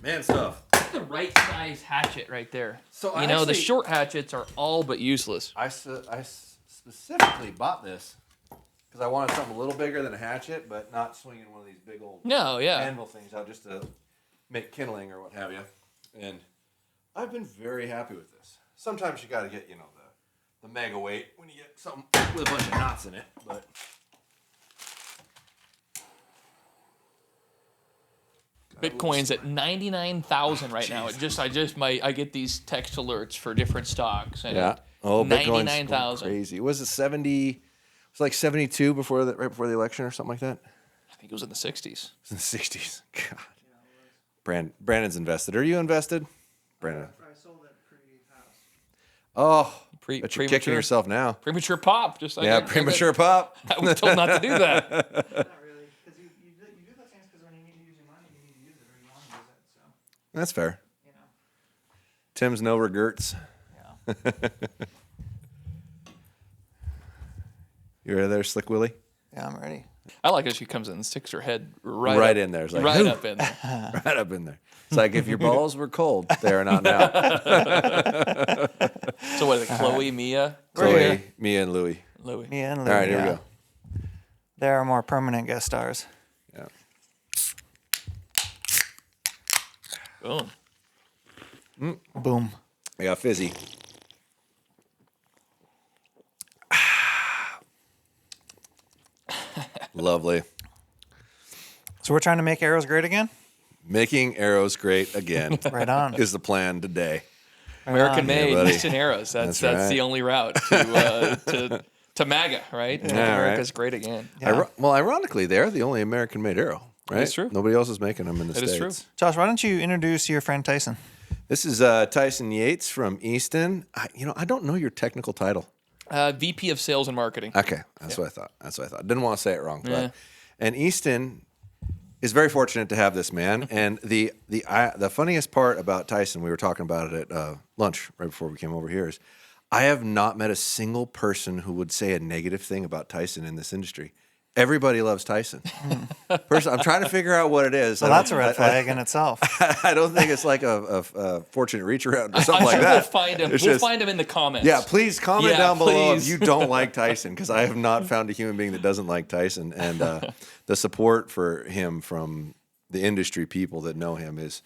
Man stuff. That's the right size hatchet right there. So the short hatchets are all but useless. I specifically bought this because I wanted something a little bigger than a hatchet, but not swinging one of these big old anvil things out just to make kindling or what have you. And I've been very happy with this. Sometimes you got to get, the mega weight when you get something with a bunch of knots in it, but Bitcoin's at 99,000 right now. I get these text alerts for different stocks. And Bitcoin's 99,000. Crazy. Was it 70? It was like 72 right before the election or something like that. I think it was in the 60s. It was in the 60s. God. Brandon's invested. Are you invested, Brandon? I sold it pre-house. Oh, but you're kicking yourself now. Premature pop, just like premature pop. I was told not to do that. Not really, because you do those things because when you need to use your money, you need to use it or you want to use it. So that's fair. Tim's no regrets. Yeah. You ready there, Slick Willie? Yeah, I'm ready. I like it. She comes in and sticks her head right up in there. It's like, right up in there. Right up in there. It's like if your balls were cold, they are not now. So what is it, Chloe, Mia? Chloe, Mia, and Louie. Mia and Louie. All right, here we go. They're our more permanent guest stars. Yeah. Boom. Boom. I got fizzy. Lovely. So we're trying to make arrows great again? Making arrows great again. Right on. Is the plan today. American made, buddy. Easton arrows. That's right. the only route to MAGA, right? Make America's great again. Yeah. Well, ironically, they're the only American-made arrow, right? That's true. Nobody else is making them in the States. That is true. Josh, why don't you introduce your friend Tyson? This is Tyson Yates from Easton. I don't know your technical title. VP of Sales and Marketing. Okay, that's what I thought. Didn't want to say it wrong, but and Easton is very fortunate to have this man. And the funniest part about Tyson, we were talking about it at lunch right before we came over here, is I have not met a single person who would say a negative thing about Tyson in this industry. Everybody loves Tyson. I'm trying to figure out what it is. Well, that's a red flag in itself. I don't think it's like a fortunate reach around or something like that. We'll find him. We'll find him in the comments. Yeah, please comment down below if please. you don't like Tyson, because I have not found a human being that doesn't like Tyson. And the support for him from the industry people that know him is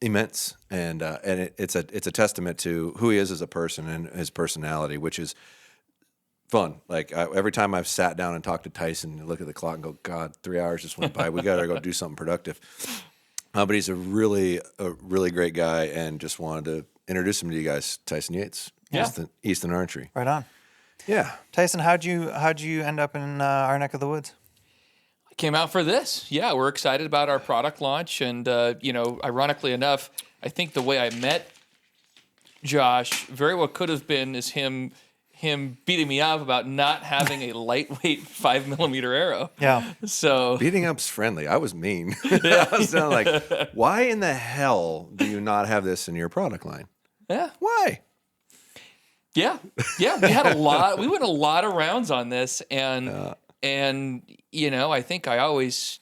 immense. And it's a testament to who he is as a person and his personality, which is fun. Like every time I've sat down and talked to Tyson and look at the clock and go, God, 3 hours just went by. We got to go do something productive. But he's a really great guy, and just wanted to introduce him to you guys. Tyson Yates, Easton Archery. Right on. Yeah, Tyson, how'd you end up in our neck of the woods? I came out for this. Yeah, we're excited about our product launch, and ironically enough, I think the way I met Josh very well could have been is him beating me up about not having a lightweight 5mm arrow. Yeah. So beating up's friendly. I was mean. I was like, why in the hell do you not have this in your product line? Yeah. Why? Yeah. We had a lot. We went a lot of rounds on this, and I think I always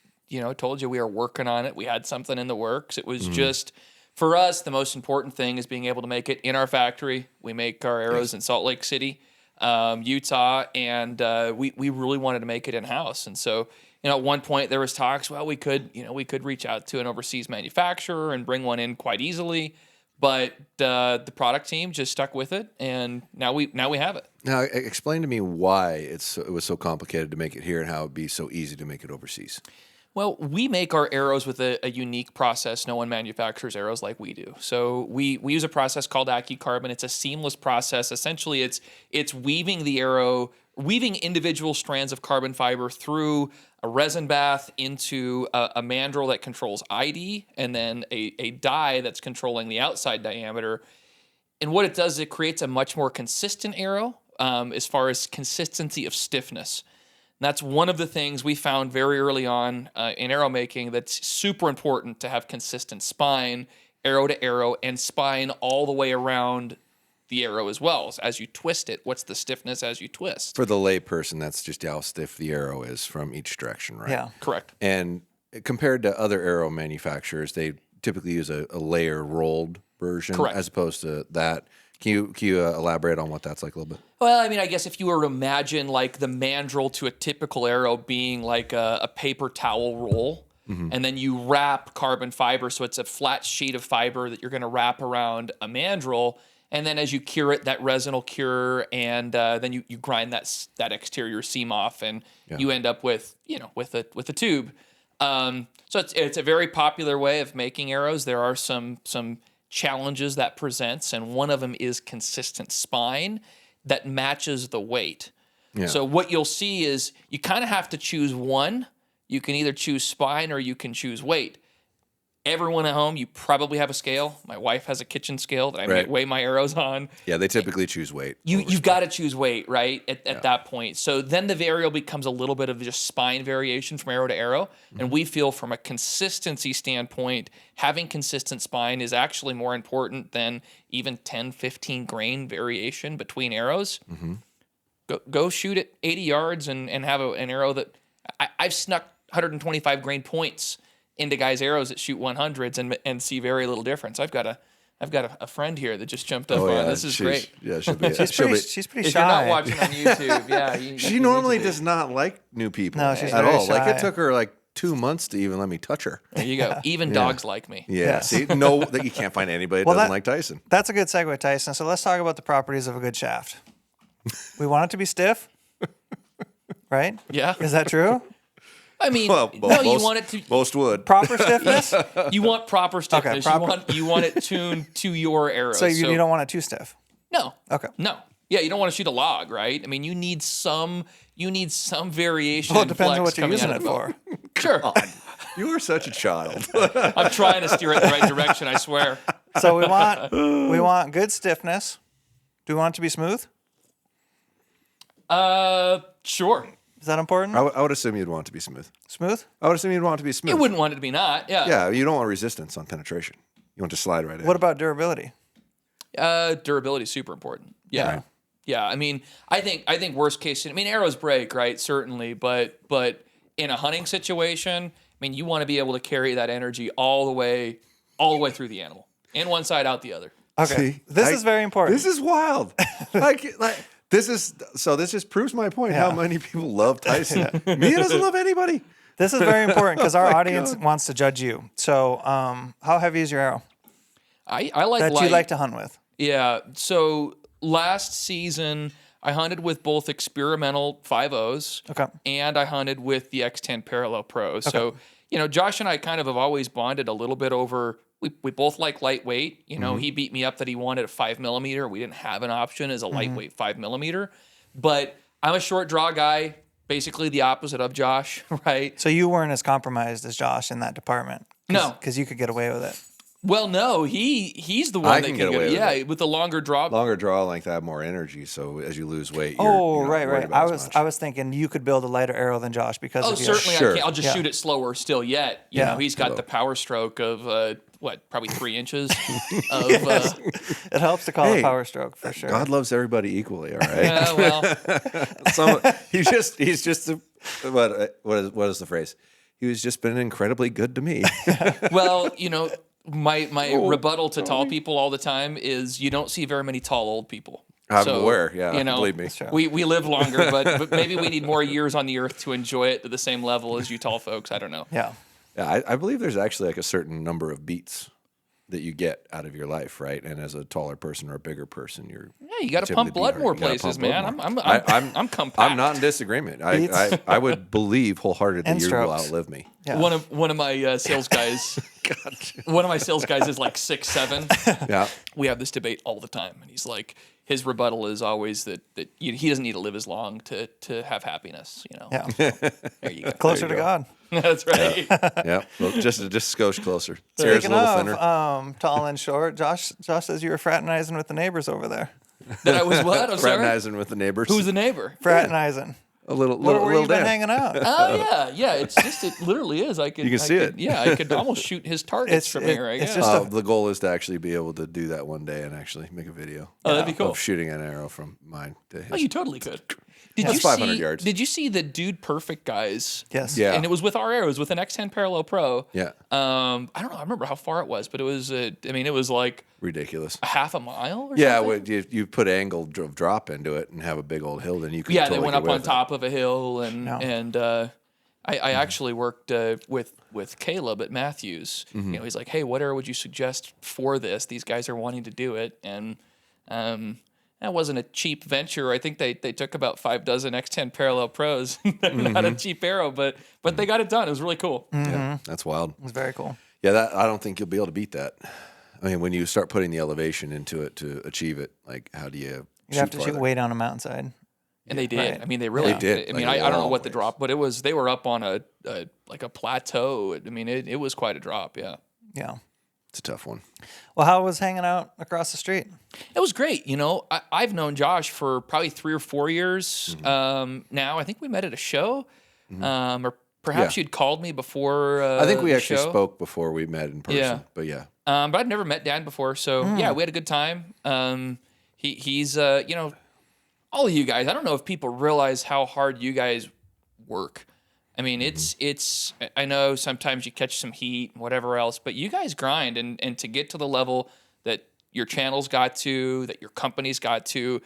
told you we were working on it. We had something in the works. It was just. For us, the most important thing is being able to make it in our factory. We make our arrows in Salt Lake City, Utah, and we really wanted to make it in-house. And so, at one point there was talks, well, we could reach out to an overseas manufacturer and bring one in quite easily, but the product team just stuck with it, and now we have it. Now, explain to me why it was so complicated to make it here and how it'd be so easy to make it overseas. Well, we make our arrows with a unique process. No one manufactures arrows like we do. So we use a process called AccuCarbon. It's a seamless process. Essentially, it's weaving the arrow, weaving individual strands of carbon fiber through a resin bath into a mandrel that controls ID, and then a die that's controlling the outside diameter. And what it does is it creates a much more consistent arrow as far as consistency of stiffness. And that's one of the things we found very early on in arrow making that's super important, to have consistent spine, arrow to arrow, and spine all the way around the arrow as well. So as you twist it, what's the stiffness as you twist? For the layperson, that's just how stiff the arrow is from each direction, right? Yeah. Correct. And compared to other arrow manufacturers, they typically use a layer rolled version, Correct. as opposed to that. Can you elaborate on what that's like a little bit? Well, I mean, I guess if you were to imagine like the mandrel to a typical arrow being like a paper towel roll, and then you wrap carbon fiber, so it's a flat sheet of fiber that you're going to wrap around a mandrel, and then as you cure it, that resin will cure, and then you grind that exterior seam off, and you end up with with a tube. So it's a very popular way of making arrows. There are some challenges that presents, and one of them is consistent spine that matches the weight. Yeah. So what you'll see is you kind of have to choose one. You can either choose spine or you can choose weight. Everyone at home, you probably have a scale. My wife has a kitchen scale that I weigh my arrows on. Yeah, they typically choose weight. You've got to choose weight, right, at that point. So then the variable becomes a little bit of just spine variation from arrow to arrow. And we feel from a consistency standpoint, having consistent spine is actually more important than even 10, 15 grain variation between arrows. Go shoot at 80 yards and have an arrow that I've snuck 125 grain points into guys' arrows that shoot 100s and see very little difference. I've got a friend here that just jumped up on. This is great. Yeah, she's pretty She's If shy. you're not watching on YouTube, she normally does not like new people No, she's at very all. shy. Like it took her like 2 months to even let me touch her. There you go. Even dogs like me. Yeah. Yes. See, no, that you can't find anybody that Well, doesn't that- like Tyson. That's a good segue, Tyson. So let's talk about the properties of a good shaft. We want it to be stiff, right? Yeah. Is that true? I mean, Well, no, most, you want it to. Most would. Proper stiffness? You want proper stiffness. proper. You want it tuned to your arrows. So you don't want it too stiff. No. Okay. No. Yeah, you don't want to shoot a log, right? I mean, you need some variation. Well, it and depends on flex what you're coming using out it of both. for. Sure. You are such a child. I'm trying to steer it in the right direction, I swear. So we want good stiffness. Do we want it to be smooth? Sure. Is that important? I would assume you'd want it to be smooth. Smooth? I would assume you'd want it to be smooth. You wouldn't want it to be not. Yeah. Yeah, you don't want resistance on penetration. You want to slide right in. What about durability? Durability is super important. Yeah. Right. Yeah. I mean, I think worst case. I mean, arrows break, right? Certainly, but in a hunting situation, I mean, you want to be able to carry that energy all the way through the animal, in one side, out the other. Okay. See, This is very important. This is wild. This just proves my point. How many people love Tyson? Mia doesn't love anybody. This is very important because our audience wants to judge you. So, how heavy is your arrow I like that light. you like to hunt with? Yeah. So last season, I hunted with both experimental 5.0s, Okay. and I hunted with the X10 Parallel Pro. So, Josh and I kind of have always bonded a little bit over. We both like lightweight. He beat me up that he wanted a 5mm. We didn't have an option as a lightweight 5mm. But I'm a short draw guy, basically the opposite of Josh, right? So you weren't as compromised as Josh in that department. No. Because you could get away with it. Well, no, he's the one I that can can get go. away with Yeah, it. with the longer draw. Longer draw length, I have more energy. So as you lose weight, you're not Right. worried about as much. I was thinking you could build a lighter arrow than Josh because Oh, of your certainly Sure. I can't. I'll just shoot it slower still yet. You Yeah. know, he's got the power stroke of, probably 3 inches of... It helps to call Hey, it power stroke for sure. God loves everybody equally. All right. yeah, well, He's just what is the phrase? He was just been incredibly good to me. well, my rebuttal to tall people all the time is you don't see very many tall old people. I'm aware. Yeah, believe me. We live longer, but maybe we need more years on the earth to enjoy it to the same level as you tall folks. I don't know. Yeah. Yeah, I believe there's actually like a certain number of beats that you get out of your life, right? And as a taller person or a bigger person, you're You got to pump blood more places, man. I'm compact. I'm not in disagreement. I would believe wholeheartedly And you will strokes. outlive me. Yeah. One of my sales guys. One of my sales guys is like 6'7". Yeah. We have this debate all the time, and he's like, his rebuttal is always that he doesn't need to live as long to have happiness. Yeah. There you go. Closer to God. That's right. Yeah. Well, just a skosh closer. His hair's a Speaking little of thinner. tall and short, Josh says you were fraternizing with the neighbors over there. That I was what? I'm sorry. Fraternizing with the neighbors. Who's the neighbor? Fraternizing. A little Where little you been Dan. hanging out? Oh yeah. It's just it literally is. I could You can see it. Yeah, I could almost shoot his targets from here. I guess. The goal is to actually be able to do that one day and actually make a video. Oh, that'd be cool. Of shooting an arrow from mine to his. Oh, you totally could. That's 500 yards. Did you see the Dude Perfect guys? Yes. Yeah. And it was with our arrows with an X10 Parallel Pro. Yeah. I don't know. I remember how far it was, but it was. It was like Ridiculous. a half a mile. Or Yeah, something. when you put angle drop into it and have a big old hill, then you could. Yeah, totally they went get up away on with top of a hill, and No. I actually worked with Caleb at Matthews. Mm-hmm. He's like, hey, what arrow would you suggest for this? These guys are wanting to do it, and that wasn't a cheap venture. I think they took about 6 X10 Parallel Pros. Not a cheap arrow, but they got it done. It was really cool. it. Yeah, that's wild. It was very cool. Yeah, that I don't think you'll be able to beat that. I mean, when you start putting the elevation into it to achieve it, like how do you? You have to farther? shoot way down a mountainside. And they did. Right. I mean, they really did. I mean, Like, I don't know long what the ways. drop, but they were up on a plateau. I mean, it was quite a drop. Yeah. Yeah. It's a tough one. Well, how was hanging out across the street? It was great. I've known Josh for probably 3 or 4 years now. I think we met at a show, or perhaps Yeah. you'd called me before. I think we the actually show. spoke before we met in person. Yeah. But yeah, But I'd never met Dan before, so yeah, we had a good time. He's all of you guys. I don't know if people realize how hard you guys work. I mean, it's. I know sometimes you catch some heat and whatever else, but you guys grind, and to get to the level that your channels got to, that your companies got to,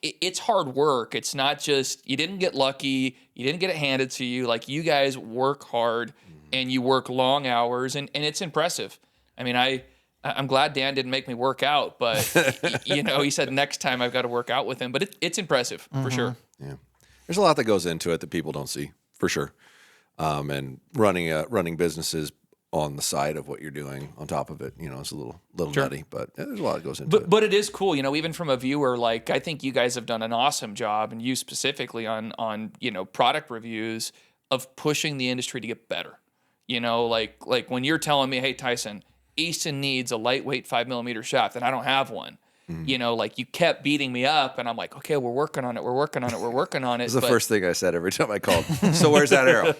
it's hard work. It's not just you didn't get lucky, you didn't get it handed to you. Like you guys work hard and you work long hours, and it's impressive. I mean, I'm glad Dan didn't make me work out, but he said next time I've got to work out with him. But it's impressive for sure. yeah. There's a lot that goes into it that people don't see, for sure. And running businesses on the side of what you're doing on top of it, it's a little nutty, but there's a lot that goes into it. But it is cool, even from a viewer. Like I think you guys have done an awesome job, and you specifically on product reviews of pushing the industry to get better. Like when you're telling me, hey Tyson, Easton needs a lightweight 5mm shaft, and I don't have one. Like you kept beating me up, and I'm like, okay, we're working on it. It's the first thing I said every time I called. So where's that arrow?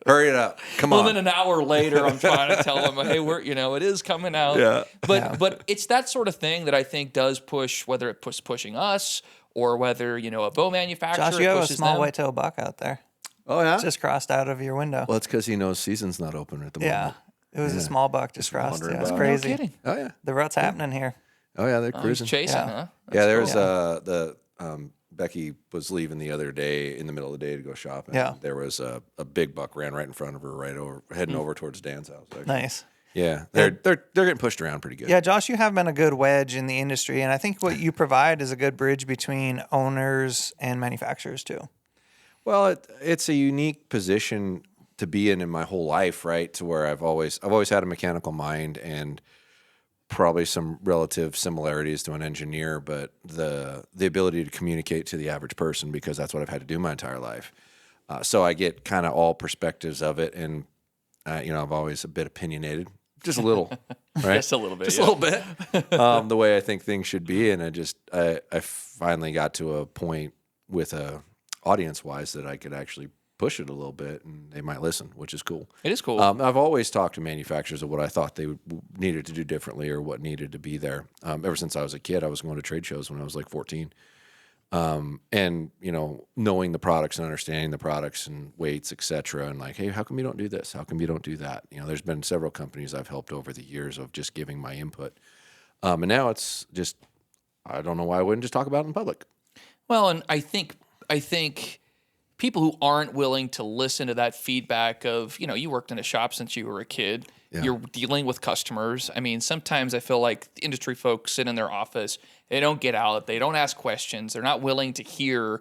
Hurry it up. Come on. Well, then an hour later, I'm trying to tell them, hey, it is coming out. Yeah. But it's that sort of thing that I think does push, whether it pushing us or whether, a bow manufacturer Josh, you have a pushes small them. white-tailed buck out there. Oh, yeah? Just crossed out of your window. Well, it's because he knows season's not open at the Yeah. moment. It was a small buck just crossed. wandering Yeah, it's by. crazy. No kidding. Oh, yeah. The rut's happening here. Oh, yeah, they're He's cruising. chasing, Yeah. huh? Yeah, there's cool. Becky was leaving the other day in the middle of the day to go shopping. Yeah. There was a big buck ran right in front of her, heading over towards Dan's house. Actually. Nice. Yeah, they're getting pushed around pretty good. Yeah, Josh, you have been a good wedge in the industry, and I think what you provide is a good bridge between owners and manufacturers too. Well, it's a unique position to be in my whole life, right? To where I've always had a mechanical mind and probably some relative similarities to an engineer, but the ability to communicate to the average person, because that's what I've had to do my entire life. So I get kind of all perspectives of it, and I've always a bit opinionated, just a little, right? Just a little bit. Just yeah. a little bit. The way I think things should be, and I finally got to a point with audience wise that I could actually push it a little bit, and they might listen, which is cool. It is cool. I've always talked to manufacturers of what I thought they needed to do differently or what needed to be there. Ever since I was a kid, I was going to trade shows when I was like 14. And knowing the products and understanding the products and weights, et cetera, and like, hey, how come you don't do this? How come you don't do that? There's been several companies I've helped over the years of just giving my input. And now it's just, I don't know why I wouldn't just talk about it in public. Well, and I think people who aren't willing to listen to that feedback of, you worked in a shop since you were a kid. Yeah. You're dealing with customers. I mean, sometimes I feel like the industry folks sit in their office. They don't get out. They don't ask questions. They're not willing to hear.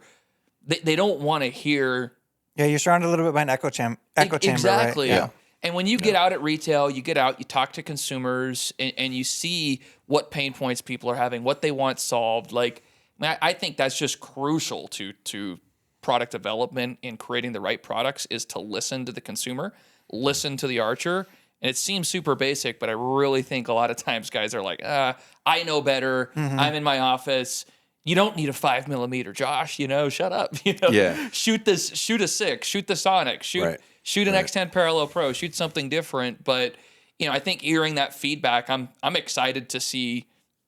They don't want to hear. Yeah, you're surrounded a little bit by an echo chamber, Exactly. right? Yeah. And when you get out at retail, you get out, you talk to consumers, and you see what pain points people are having, what they want solved. Like, I think that's just crucial to product development and creating the right products, is to listen to the consumer, listen to the archer. And it seems super basic, but I really think a lot of times guys are like, I know better. I'm in my office. you don't need a 5mm, Josh. Shut up. Yeah. Shoot a 6, shoot the Sonic, shoot an X10 Parallel Pro, shoot something different. But I think hearing that feedback, I'm excited to see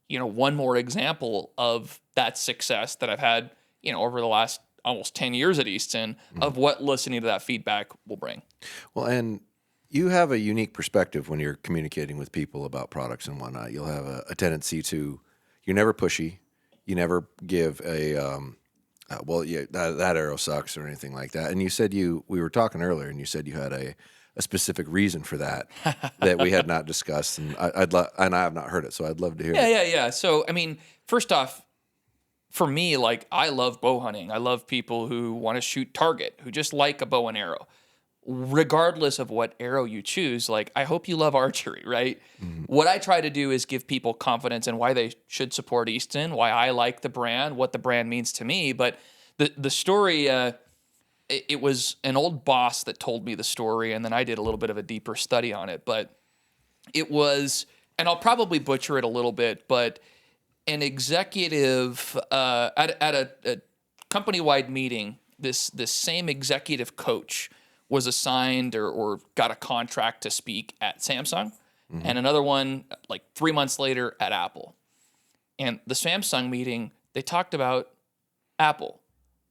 one more example of that success that I've had over the last almost 10 years at Easton of what listening to that feedback will bring. Well, and you have a unique perspective when you're communicating with people about products and whatnot. You'll have a tendency to, you're never pushy. You never give that arrow sucks or anything like that. And you said we were talking earlier, and you said you had a specific reason for that that we had not discussed, and I have not heard it, so I'd love to hear it. Yeah. So, first off, for me, like, I love bow hunting. I love people who want to shoot target, who just like a bow and arrow. Regardless of what arrow you choose, like, I hope you love archery, right? Mm-hmm. What I try to do is give people confidence in why they should support Easton, why I like the brand, what the brand means to me. But the story, it was an old boss that told me the story, and then I did a little bit of a deeper study on it. But it was, and I'll probably butcher it a little bit, but an executive at a company-wide meeting, this same executive coach was assigned or got a contract to speak at Samsung, and another one like 3 months later at Apple. And the Samsung meeting, they talked about Apple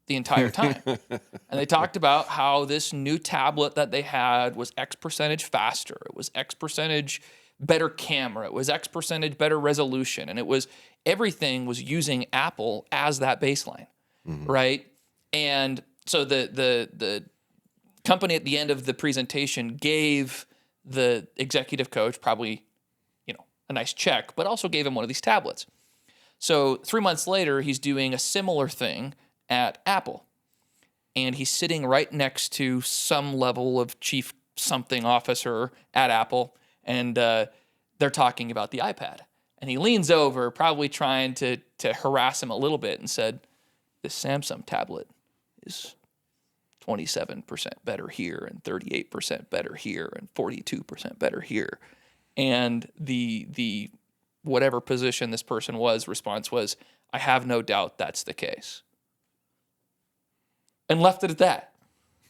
the entire time. And they talked about how this new tablet that they had was X percentage faster. It was X percentage better camera. It was X percentage better resolution. And everything was using Apple as that baseline, right? And so the company at the end of the presentation gave the executive coach probably, a nice check, but also gave him one of these tablets. So 3 months later, he's doing a similar thing at Apple. And he's sitting right next to some level of chief something officer at Apple. And they're talking about the iPad. And he leans over, probably trying to harass him a little bit, and said, "This Samsung tablet is 27% better here, and 38% better here, and 42% better here." And the whatever position this person was, response was, "I have no doubt that's the case." And left it at that.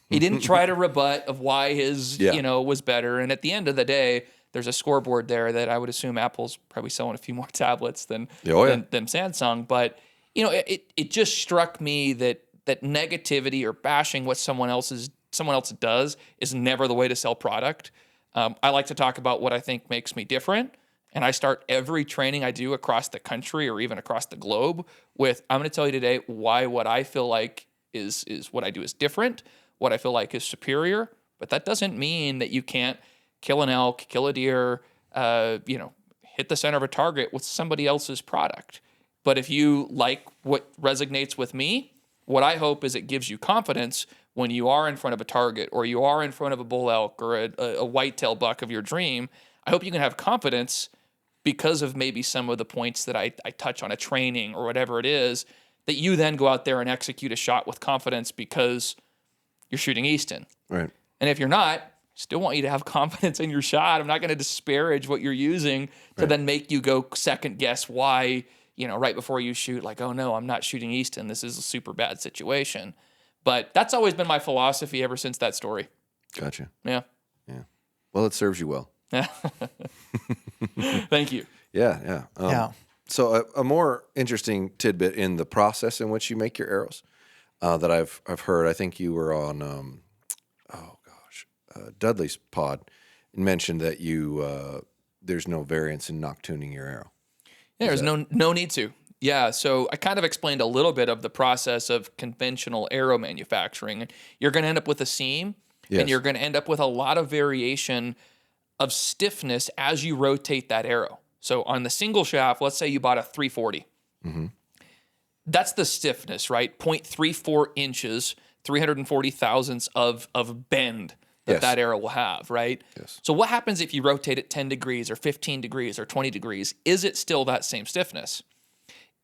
He didn't try to rebut of why his, was better. And at the end of the day, there's a scoreboard there that I would assume Apple's probably selling a few more tablets than Samsung. But, it just struck me that negativity or bashing what someone else does is never the way to sell product. I like to talk about what I think makes me different. And I start every training I do across the country or even across the globe with, I'm going to tell you today why what I feel like is what I do is different, what I feel like is superior. But that doesn't mean that you can't kill an elk, kill a deer, hit the center of a target with somebody else's product. But if you like what resonates with me, what I hope is it gives you confidence when you are in front of a target or you are in front of a bull elk or a whitetail buck of your dream. I hope you can have confidence because of maybe some of the points that I touch on a training or whatever it is, that you then go out there and execute a shot with confidence because you're shooting Easton. Right. And if you're not, still want you to have confidence in your shot. I'm not going to disparage what you're using to then make you go second guess why, right before you shoot, like, oh no, I'm not shooting Easton. This is a super bad situation. But that's always been my philosophy ever since that story. Gotcha. Yeah. Yeah. Well, it serves you well. Thank you. Yeah. So a more interesting tidbit in the process in which you make your arrows that I've heard. I think you were on Dudley's pod and mentioned that you there's no variance in noctuning your arrow. Yeah, there's no need to. Yeah, so I kind of explained a little bit of the process of conventional arrow manufacturing. You're going to end up with a seam, and you're going to end up with a lot of variation of stiffness as you rotate that arrow. So on the single shaft, let's say you bought a 340. Mm-hmm. That's the stiffness, right? 0.34 inches, 340 thousandths of bend that arrow will have, right? Yes. So what happens if you rotate it 10 degrees or 15 degrees or 20 degrees? Is it still that same stiffness?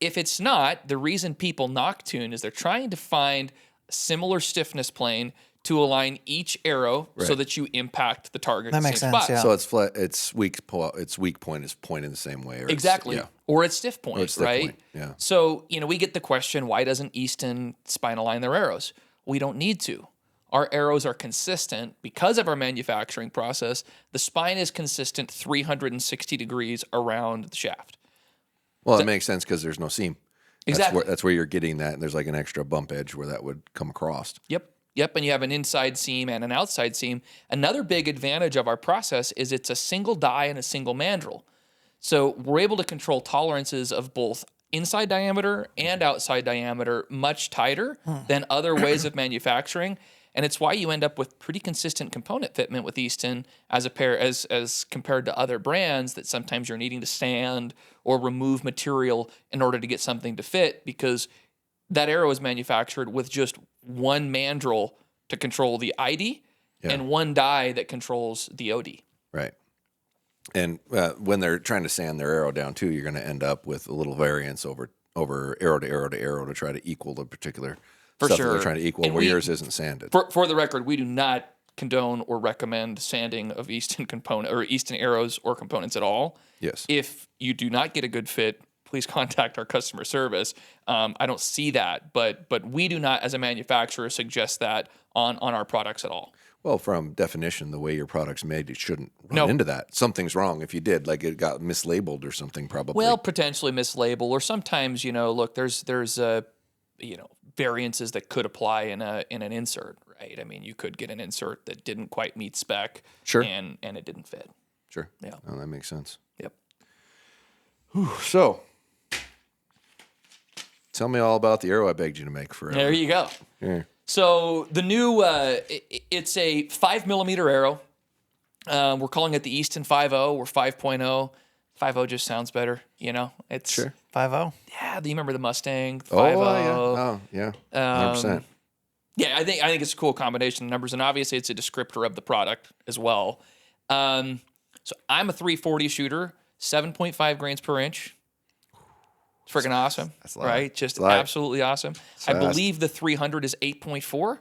If it's not, the reason people noctune is they're trying to find a similar stiffness plane to align each arrow so that you impact the target. That at the makes same sense, spot. yeah. So it's flat. Its weak point is pointing the same way. Or Exactly. Yeah. Or at stiff point, it's stiff right? point, yeah. So, we get the question, why doesn't Easton spine align their arrows? We don't need to. Our arrows are consistent because of our manufacturing process. The spine is consistent 360 degrees around the shaft. Well, it makes sense because there's no seam. Exactly. That's where you're getting that. And there's like an extra bump edge where that would come across. Yep, and you have an inside seam and an outside seam. Another big advantage of our process is it's a single die and a single mandrel. So we're able to control tolerances of both inside diameter and outside diameter much tighter than other ways of manufacturing. And it's why you end up with pretty consistent component fitment with Easton as compared to other brands that sometimes you're needing to sand or remove material in order to get something to fit, because that arrow is manufactured with just one mandrel to control the ID and one die that controls the OD. Right. And when they're trying to sand their arrow down too, you're going to end up with a little variance over arrow to arrow to arrow to try to equal the particular stuff that they're trying to equal, and where yours isn't sanded. For the record, we do not condone or recommend sanding of Easton component or Easton arrows or components at all. Yes. If you do not get a good fit, please contact our customer service. I don't see that, but we do not, as a manufacturer, suggest that on our products at all. Well, from definition, the way your product's made, it shouldn't run into that. Something's wrong if you did, like it got mislabeled or something, probably. Well, potentially mislabeled, or sometimes, look, there's variances that could apply in an insert, right? I mean, you could get an insert that didn't quite meet spec, sure, and it didn't fit. Sure. Yeah. Oh, that makes sense. Yep. Whew. So, tell me all about the arrow I begged you to make forever. There you go. Yeah. So the new, it's a 5mm arrow. We're calling it the Easton 5.0 or 5.0. 5.0 just sounds better, It's Sure. 5.0. Yeah, do you remember the Mustang 5.0? Oh, yeah. 100%. Yeah, I think it's a cool combination of numbers, and obviously it's a descriptor of the product as well. So I'm a 340 shooter, 7.5 grains per inch. It's freaking awesome, right? Just absolutely awesome. I believe the 300 is 8.4.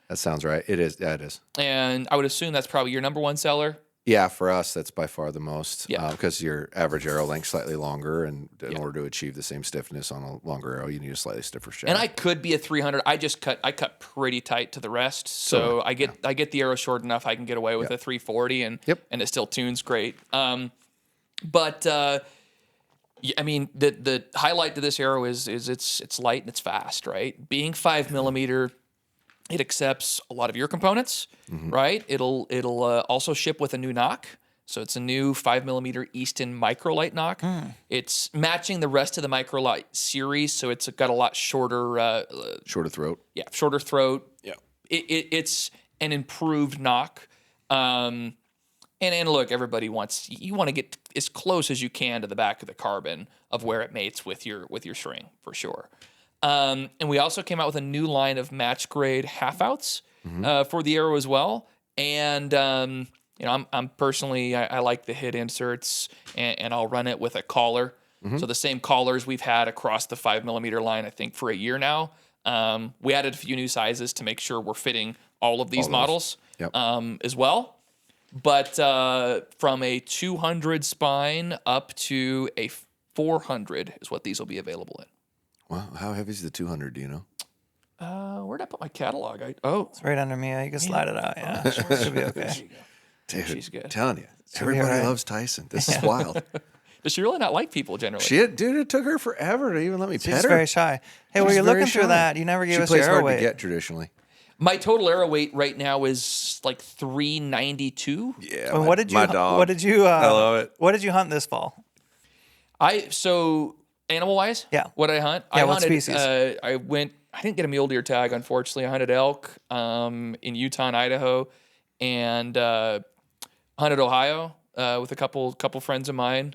That sounds right. It is. Yeah, it is. And I would assume that's probably your number one seller. Yeah, for us, that's by far the most. Yeah. Because your average arrow length slightly longer, and in order to achieve the same stiffness on a longer arrow, you need a slightly stiffer shaft. And I could be a 300. I cut pretty tight to the rest, so I get the arrow short enough I can get away with a 340, and it still tunes great. I mean, the highlight to this arrow is it's light and it's fast, right? Being 5mm, it accepts a lot of your components, right? It'll also ship with a new knock. So it's a new 5mm Easton microlight knock. It's matching the rest of the microlight series, so it's got a lot shorter... shorter throat. Yeah, shorter throat. Yeah. It's an improved knock. And look, everybody want to get as close as you can to the back of the carbon of where it mates with your string, for sure. And we also came out with a new line of match grade half outs for the arrow as well. And I'm personally I like the hit inserts, and I'll run it with a collar. So the same collars we've had across the 5mm line, I think, for a year now. We added a few new sizes to make sure we're fitting all of these models as well. But from a 200 spine up to a 400 is what these will be available in. Wow, how heavy is the 200? Do you know? Where'd I put my catalog? It's right under me. You can slide it out. Yeah, should be okay. Dude, She's good. I'm telling you, everybody loves Tyson. This is wild. Does she really not like people generally? Dude, it took her forever to even let me pet her. She's very shy. Hey, while you're looking through that, you never gave us your arrow weight. She plays hard to get traditionally. My total arrow weight right now is like 392. Yeah, And what did you? my dog. What did you? I love it. What did you hunt this fall? So animal wise, what did I hunt? Yeah, I what hunted, species? I didn't get a mule deer tag, unfortunately. I hunted elk in Utah and Idaho, and hunted Ohio with a couple friends of mine,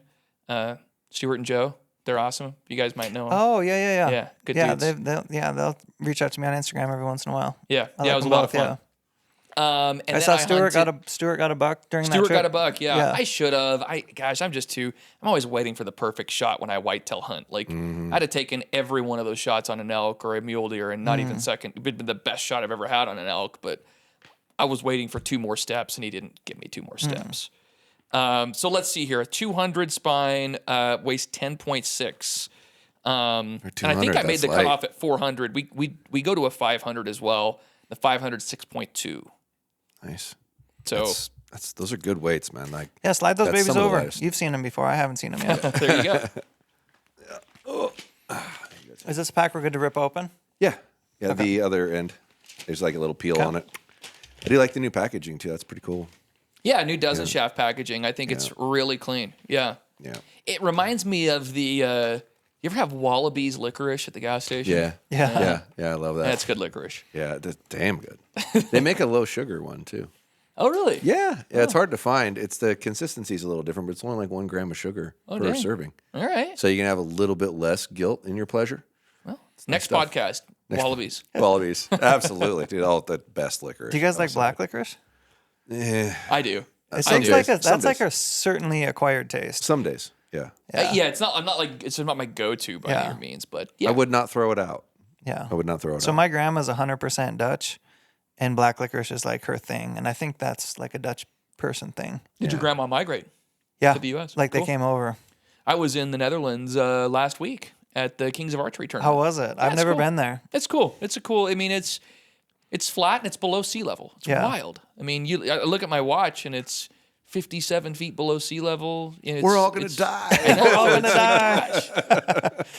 Stuart and Joe. They're awesome. You guys might know them. Oh yeah. Yeah, good dudes. They'll reach out to me on Instagram every once in a while. Yeah, I it was a lot of fun. And I saw Stuart got a buck during that trip. Stuart got a buck, yeah. I should have. I'm always waiting for the perfect shot when I whitetail hunt. Like, I'd have taken every one of those shots on an elk or a mule deer and not even second. It'd been the best shot I've ever had on an elk, but I was waiting for 2 more steps, and he didn't give me 2 more steps. So let's see here. A 200 spine weighs 10.6. And I think I made the cutoff at 400. We go to a 500 as well. The 500 6.2. Nice. So those are good weights, man. Like slide those babies over. You've seen them before. I haven't seen them yet. there you go. Is this a pack we're good to rip open? Yeah. The other end. There's like a little peel on it. I do like the new packaging too. That's pretty cool. Yeah, new dozen shaft packaging. I think it's really clean. Yeah. Yeah. It reminds me of the. You ever have Wallabies licorice at the gas station? Yeah. I love that. That's good licorice. Yeah, that's damn good. They make a low sugar one too. Oh, really? Yeah. It's hard to find. It's the consistency is a little different, but it's only like 1 gram of sugar per serving. All right. So you can have a little bit less guilt in your pleasure. Well, next podcast, Wallabies. Wallabies, absolutely, dude. All the best licorice. Do you guys like black licorice? I do. It seems like that's like a certainly acquired taste. Some days, yeah. It's not. I'm not like. It's not my go-to by any means, but I would not throw it out. Yeah, I would not throw it out. So my grandma's 100% Dutch, and black licorice is like her thing, and I think that's like a Dutch person thing. Did your grandma migrate? Yeah, to the U.S. Like Cool. they came over. I was in the Netherlands last week at the Kings of Archery tournament. How was it? I've never been there. It's cool. It's a cool. I mean, it's flat and it's below sea level. It's wild. I mean, I look at my watch and it's 57 feet below sea level. And we're all gonna die. We're all gonna die.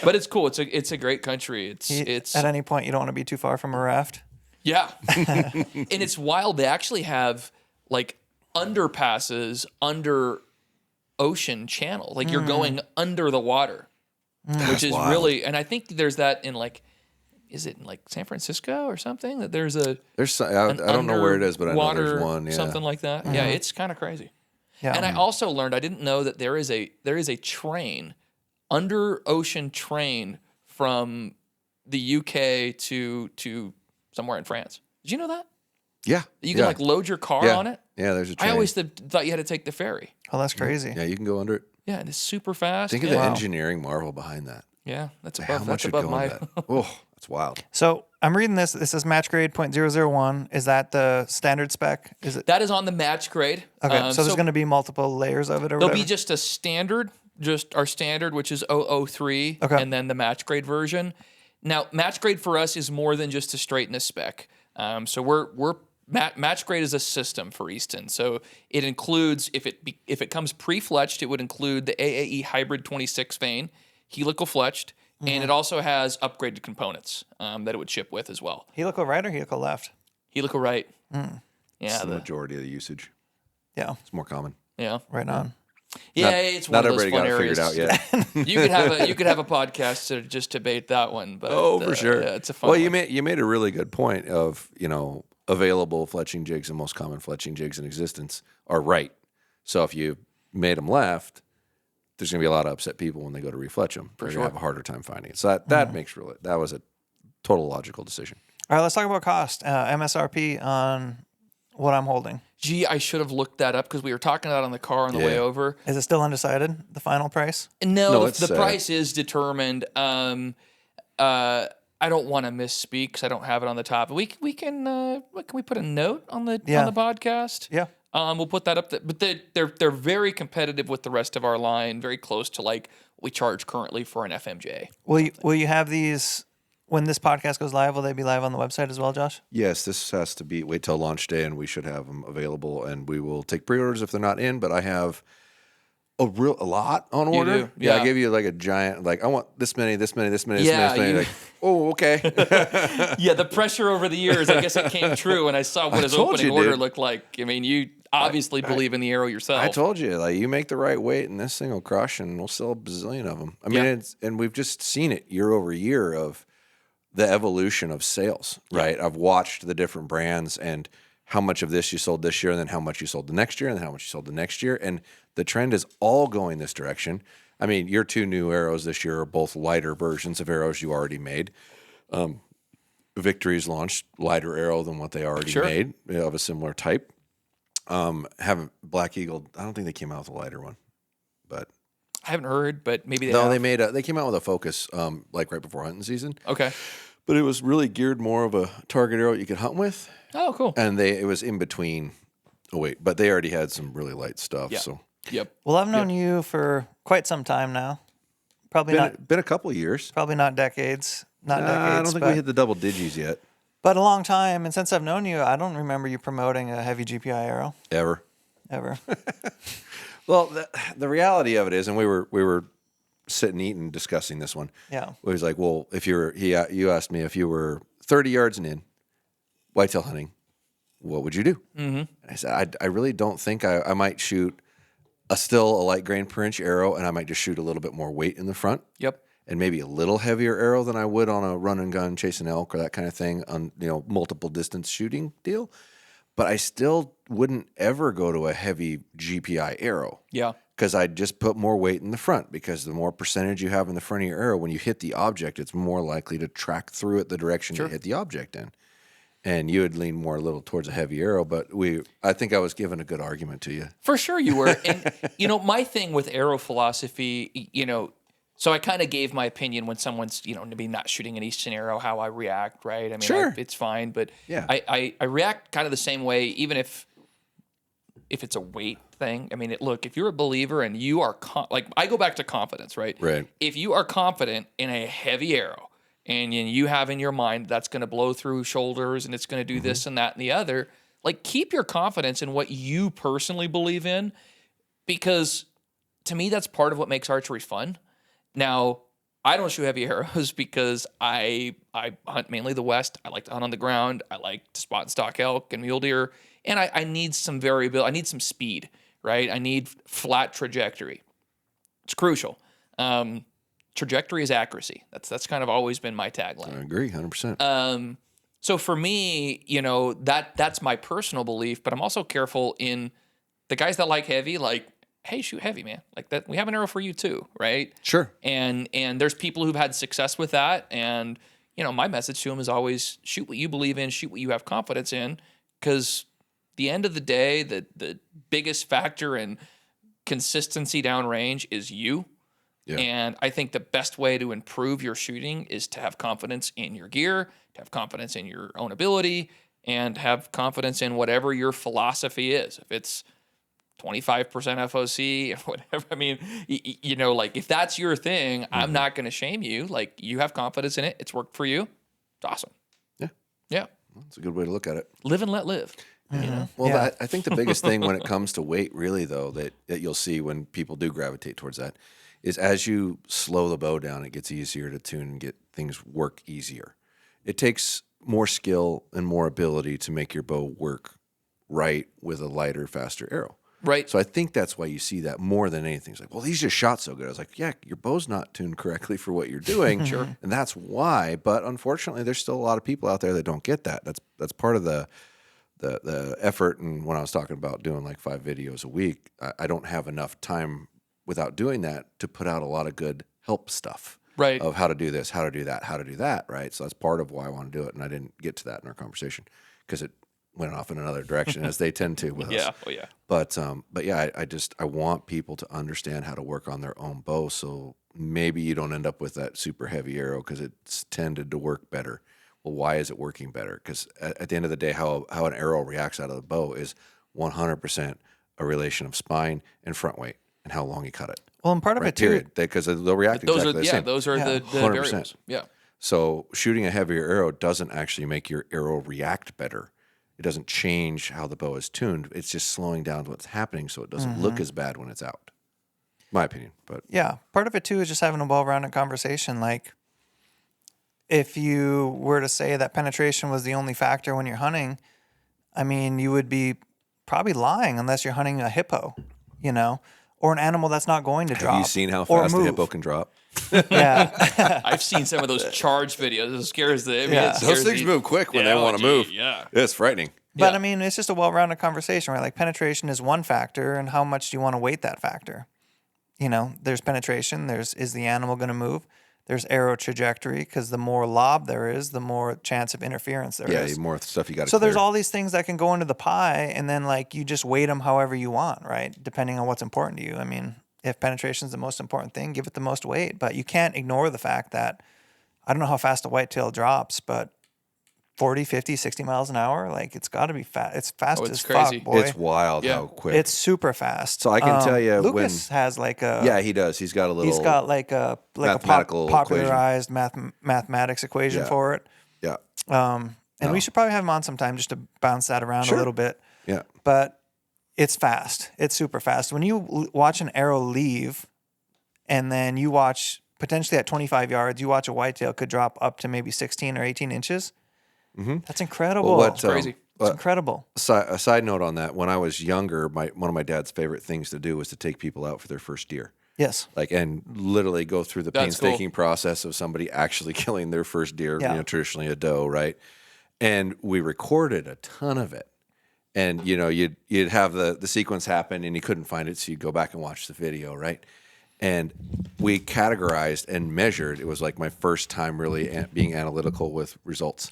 But it's cool. It's a great country. It's at any point you don't want to be too far from a raft. Yeah, and it's wild. They actually have like underpasses under ocean channel. Like you're going under the water, which is wild. really. And I think there's that in like. Is it in like San Francisco or something that there's I don't know where it is, but I know there's one. Yeah. Something like that. Yeah, it's kind of crazy. Yeah. And I also learned I didn't know that there is a train, under ocean train from the UK to somewhere in France. Did you know that? Yeah. You can like load your car on it. Yeah, there's a train. I always thought you had to take the ferry. Oh, that's crazy. Yeah, you can go under it. Yeah, and it's super fast. Think of the engineering marvel behind that. Yeah, that's How above much that's would above go my. into that? Oh, that's wild. So I'm reading this. This is match grade .001. Is that the standard spec? Is it? That is on the match grade. Okay, so there's going to be multiple layers of it, or there'll whatever? be just a standard, just our standard, which is 003, and then the match grade version. Now, match grade for us is more than just a straight and a spec. So we're match grade is a system for Easton. So it includes if it comes pre-fletched, it would include the AAE Hybrid 26 vane, helical fletched, and it also has upgraded components that it would ship with as well. Helical right or helical left? Helical right. Yeah, It's the majority of the usage. Yeah, It's more common. Yeah, right on. Yeah, it's one of those fun areas. Not everybody got it figured out yet. you could have a podcast to just debate that one. But for sure. Yeah, it's a fun. Well, one. you made a really good point of available fletching jigs and most common fletching jigs in existence are right. So if you made them left, there's going to be a lot of upset people when they go to refletch them. They're going to have a harder time finding it. So that that was a total logical decision. All right, let's talk about cost. MSRP on what I'm holding. Gee, I should have looked that up because we were talking about it on the car on the way over. Is it still undecided, the final price? No, the price is determined. I don't want to misspeak because I don't have it on the top. We can we put a note on the podcast? Yeah. We'll put that up. But they're very competitive with the rest of our line, very close to like what we charge currently for an FMJ. Will you have these when this podcast goes live? Will they be live on the website as well, Josh? Yes, this has to be wait till launch day, and we should have them available. And we will take pre-orders if they're not in. But I have a lot on order. You do? Yeah. I gave you like a giant I want this many. Yeah, Like, oh, okay. Yeah, the pressure over the years, I guess it came true, and I saw what his opening order looked like. I mean, you obviously believe in the arrow yourself. I told you, like, you make the right weight, and this thing will crush, and we'll sell a bazillion of them. I mean, and we've just seen it year over year of the evolution of sales, right? I've watched the different brands and how much of this you sold this year, and then how much you sold the next year, and then how much you sold the next year, and the trend is all going this direction. I mean, your 2 new arrows this year are both lighter versions of arrows you already made. Victory's launched lighter arrow than what they already made of a similar type. Haven't Black Eagle? I don't think they came out with a lighter one, but I haven't heard, but maybe they no, have. they came out with a Focus like right before hunting season. Okay. But it was really geared more of a target arrow you could hunt with. Oh, cool. And it was in between. Oh, wait. But they already had some really light stuff. Yeah. So Yep. Well, I've known you for quite some time now. Probably been a couple of years. Probably not decades. Not decades. I don't think we hit the double digits yet. But a long time. And since I've known you, I don't remember you promoting a heavy GPI arrow. Ever. Well, the reality of it is, and we were sitting eating discussing this one. Yeah. It was like, well, if you asked me if you were 30 yards and in whitetail hunting, what would you do? Mm-hmm. And I said, I really don't think I might shoot a light grain per inch arrow, and I might just shoot a little bit more weight in the front. Yep. And maybe a little heavier arrow than I would on a run and gun chasing elk or that kind of thing on, multiple distance shooting deal. But I still wouldn't ever go to a heavy GPI arrow. Yeah. Because I'd just put more weight in the front, because the more percentage you have in the front of your arrow, when you hit the object, it's more likely to track through it the direction you hit the object in. And you would lean more a little towards a heavy arrow, but I think I was giving a good argument to you. For sure you were. And, my thing with arrow philosophy, so I kind of gave my opinion when someone's, maybe not shooting an Easton arrow, how I react, right? I mean, sure. It's fine, but yeah. I react kind of the same way, even if it's a weight thing. I mean, look, if you're a believer and you are, I go back to confidence, right? Right. If you are confident in a heavy arrow and you have in your mind that's going to blow through shoulders and it's going to do this and that and the other, keep your confidence in what you personally believe in, because to me, that's part of what makes archery fun. Now, I don't shoot heavy arrows because I hunt mainly the West. I like to hunt on the ground. I like to spot and stalk elk and mule deer. And I need some variability. I need some speed, right? I need flat trajectory. It's crucial. Trajectory is accuracy. That's kind of always been my tagline. I agree, 100%. So for me, that's my personal belief, but I'm also careful in the guys that like heavy, hey, shoot heavy, man. That, we have an arrow for you too, right? Sure. And there's people who've had success with that. And, my message to them is always shoot what you believe in, shoot what you have confidence in, because the end of the day, the biggest factor in consistency downrange is you. Yeah. And I think the best way to improve your shooting is to have confidence in your gear, to have confidence in your own ability, and have confidence in whatever your philosophy is. If it's 25% FOC, whatever. I mean, if that's your thing, I'm not going to shame you. You have confidence in it. It's worked for you. It's awesome. Yeah. Yeah. Well, that's a good way to look at it. Live and let live. Well, I think the biggest thing when it comes to weight, really, though, that you'll see when people do gravitate towards that is as you slow the bow down, it gets easier to tune and get things work easier. It takes more skill and more ability to make your bow work right with a lighter, faster arrow. Right. So I think that's why you see that more than anything. It's like, well, these just shot so good. I was like, yeah, your bow's not tuned correctly for what you're doing. Sure. And that's why. But unfortunately, there's still a lot of people out there that don't get that. That's part of the effort. And when I was talking about doing 5 videos a week, I don't have enough time without doing that to put out a lot of good help stuff. Right. Of how to do this, how to do that, how to do that, right? So that's part of why I want to do it. And I didn't get to that in our conversation because it went off in another direction as they tend to with us. Yeah. Oh, yeah. But yeah, I want people to understand how to work on their own bow. So maybe you don't end up with that super heavy arrow because it's tended to work better. Well, why is it working better? Because at the end of the day, how an arrow reacts out of the bow is 100% a relation of spine and front weight and how long you cut it. Well, and part of it too, period, because they'll react exactly the same. Those are the 100%. variables. Yeah. So shooting a heavier arrow doesn't actually make your arrow react better. It doesn't change how the bow is tuned. It's just slowing down what's happening so it doesn't look as bad when it's out. My opinion. But yeah, part of it too is just having a well-rounded conversation. If you were to say that penetration was the only factor when you're hunting, I mean, you would be probably lying unless you're hunting a hippo, or an animal that's not going to drop. Have you seen how fast a hippo can drop? Yeah. I've seen some of those charge videos. It scares the. Those things move quick when they want to move. Yeah. It's frightening. But I mean, it's just a well-rounded conversation, right? Penetration is one factor, and how much do you want to weight that factor? There's penetration. Is the animal going to move? There's arrow trajectory, because the more lob there is, the more chance of interference there is. Yeah, the more stuff you got to So there's all these things that can go into the pie, and then you just weight them however you want, right? Depending on what's important to you. I mean, if penetration is the most important thing, give it the most weight. But you can't ignore the fact that I don't know how fast a whitetail drops, but 40, 50, 60 miles an hour, like it's got to be fast. It's fast it's as crazy. fuck, boy. It's wild Yeah. how quick. It's super fast. So I can tell you Lucas has like a yeah, he does. He's got a little. he's got like a mathematical popularized mathematics equation Yeah. for it. Yeah. And we should probably have him on sometime just to bounce that around a little bit. Yeah. But it's fast. It's super fast. When you watch an arrow leave, and then you watch potentially at 25 yards, you watch a whitetail could drop up to maybe 16 or 18 inches. That's incredible. Well, It's crazy. It's incredible. A side note on that: when I was younger, one of my dad's favorite things to do was to take people out for their first deer. Yes. And literally go through the That's painstaking process of somebody actually killing their first deer, Yeah. traditionally a doe, right? And we recorded a ton of it. And, you'd have the sequence happen and you couldn't find it, so you'd go back and watch the video, right? And we categorized and measured. It was like my first time really being analytical with results.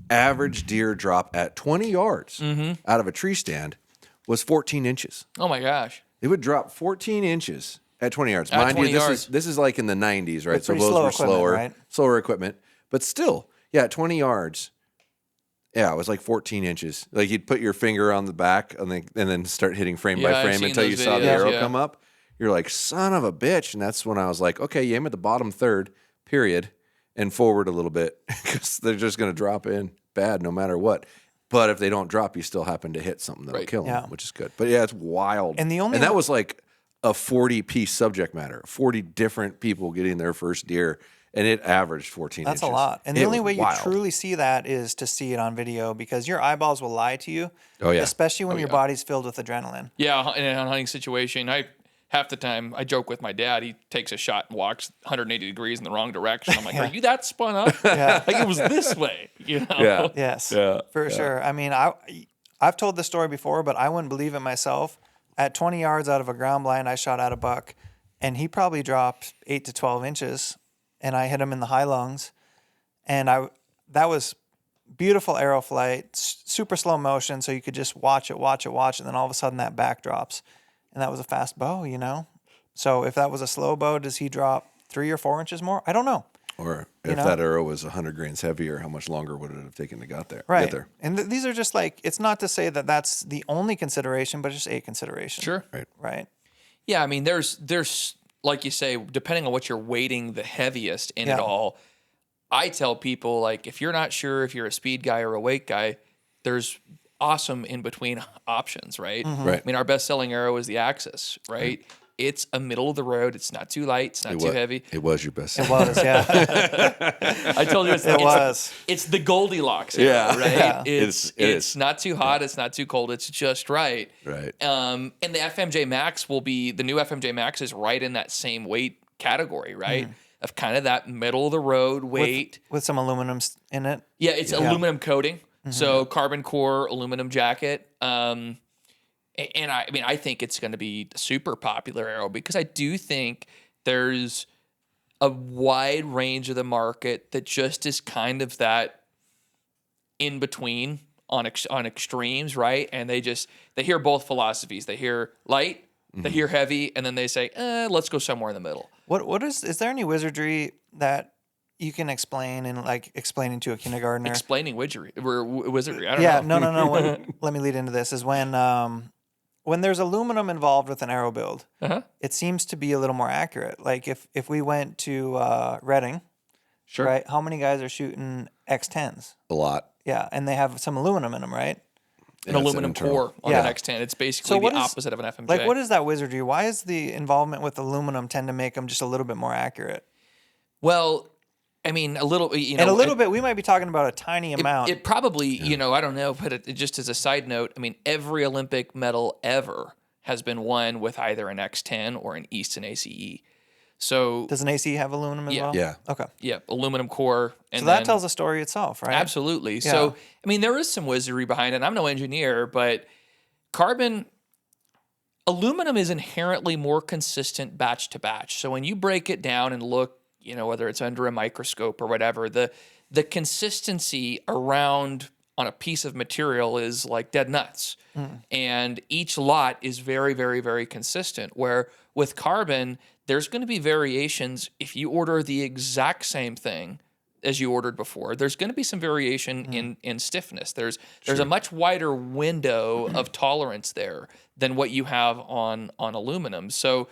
Average deer drop at 20 yards out of a tree stand was 14 inches. Oh my gosh. It would drop 14 inches at 20 yards. At Mind 20 you, yards. this is like in the 90s, right? With So pretty those slow were equipment, slower equipment. But still, at 20 yards, it was like 14 inches. Like you'd put your finger on the back and then start hitting frame Yeah, by I've frame seen until you those saw the videos, arrow yeah. come up. You're like, son of a bitch. And that's when I was like, okay, you aim at the bottom third, period, and forward a little bit because they're just going to drop in bad no matter what. But if they don't drop, you still happen to hit something that'll Right. kill them, Yeah. which is good. But yeah, it's wild. And that was like a 40-piece subject matter, 40 different people getting their first deer, and it averaged 14 That's inches. a lot. And the It only was way you wild. truly see that is to see it on video because your eyeballs will lie to you. Oh, yeah. Especially when your yeah. body's filled with adrenaline. Yeah, in a hunting situation, half the time I joke with my dad. He takes a shot and walks 180 degrees in the wrong direction. I'm like, "Are you that spun up? Yeah. Like it was this way." Yeah. Yes. Yeah. For sure. I mean, I've told this story before, but I wouldn't believe it myself. At 20 yards out of a ground blind, I shot at a buck, and he probably dropped 8 to 12 inches, and I hit him in the high lungs. And that was beautiful arrow flight, super slow motion, so you could just watch it, and then all of a sudden that back drops. And that was a fast bow, So if that was a slow bow, does he drop 3 or 4 inches more? I don't know. Or if that arrow was 100 grains heavier, how much longer would it have taken to get there? Right. And these are just like, it's not to say that that's the only consideration, but just a consideration. Sure. Right. Yeah, I mean, there's like you say, depending on what you're weighting the heaviest in it all. I tell people, like, if you're not sure if you're a speed guy or a weight guy, there's awesome in between options, right? Right. I mean, our best selling arrow is the Axis, right? It's a middle of the road. It's not too light. It's not too heavy. It was your best. It was, yeah. I told you it's the Goldilocks arrow, right? Yeah. It's not too hot. It's not too cold. It's just right. Right. And the FMJ Max the new FMJ Max is right in that same weight category, right? Of kind of that middle of the road weight. With some aluminum in it. Yeah, it's aluminum coating. So carbon core, aluminum jacket. And I think it's going to be a super popular arrow because I do think there's a wide range of the market that just is kind of that in between on extremes, right? And they hear both philosophies. They hear light, they hear heavy, and then they say, let's go somewhere in the middle. Is there any wizardry that you can explain and like explaining to a kindergartner? Explaining wizardry. I don't know. No. Let me lead into this. Is when there's aluminum involved with an arrow build, it seems to be a little more accurate. Like if we went to Reading, Sure. right? How many guys are shooting X10s? A lot. Yeah, and they have some aluminum in them, right? An aluminum core on Yeah. an X10. It's basically the opposite of an FMJ. Like, what is that wizardry? Why is the involvement with aluminum tend to make them just a little bit more accurate? Well, I mean, a little, And a little bit, we might be talking about a tiny amount. It probably, I don't know, but it just as a side note, I mean, every Olympic medal ever has been won with either an X10 or an Easton ACE. So Does an AC have aluminum as well? Yeah. Okay. yeah, aluminum core. And So that then- tells a story itself, right? Absolutely. Yeah. So, I mean, there is some wizardry behind it. I'm no engineer, but aluminum is inherently more consistent batch to batch. So when you break it down and look, whether it's under a microscope or whatever, the consistency around on a piece of material is like dead nuts. And each lot is very, very, very consistent. Where with carbon, there's going to be variations. If you order the exact same thing as you ordered before, there's going to be some variation in stiffness. There's a much wider window of tolerance there than what you have on aluminum. So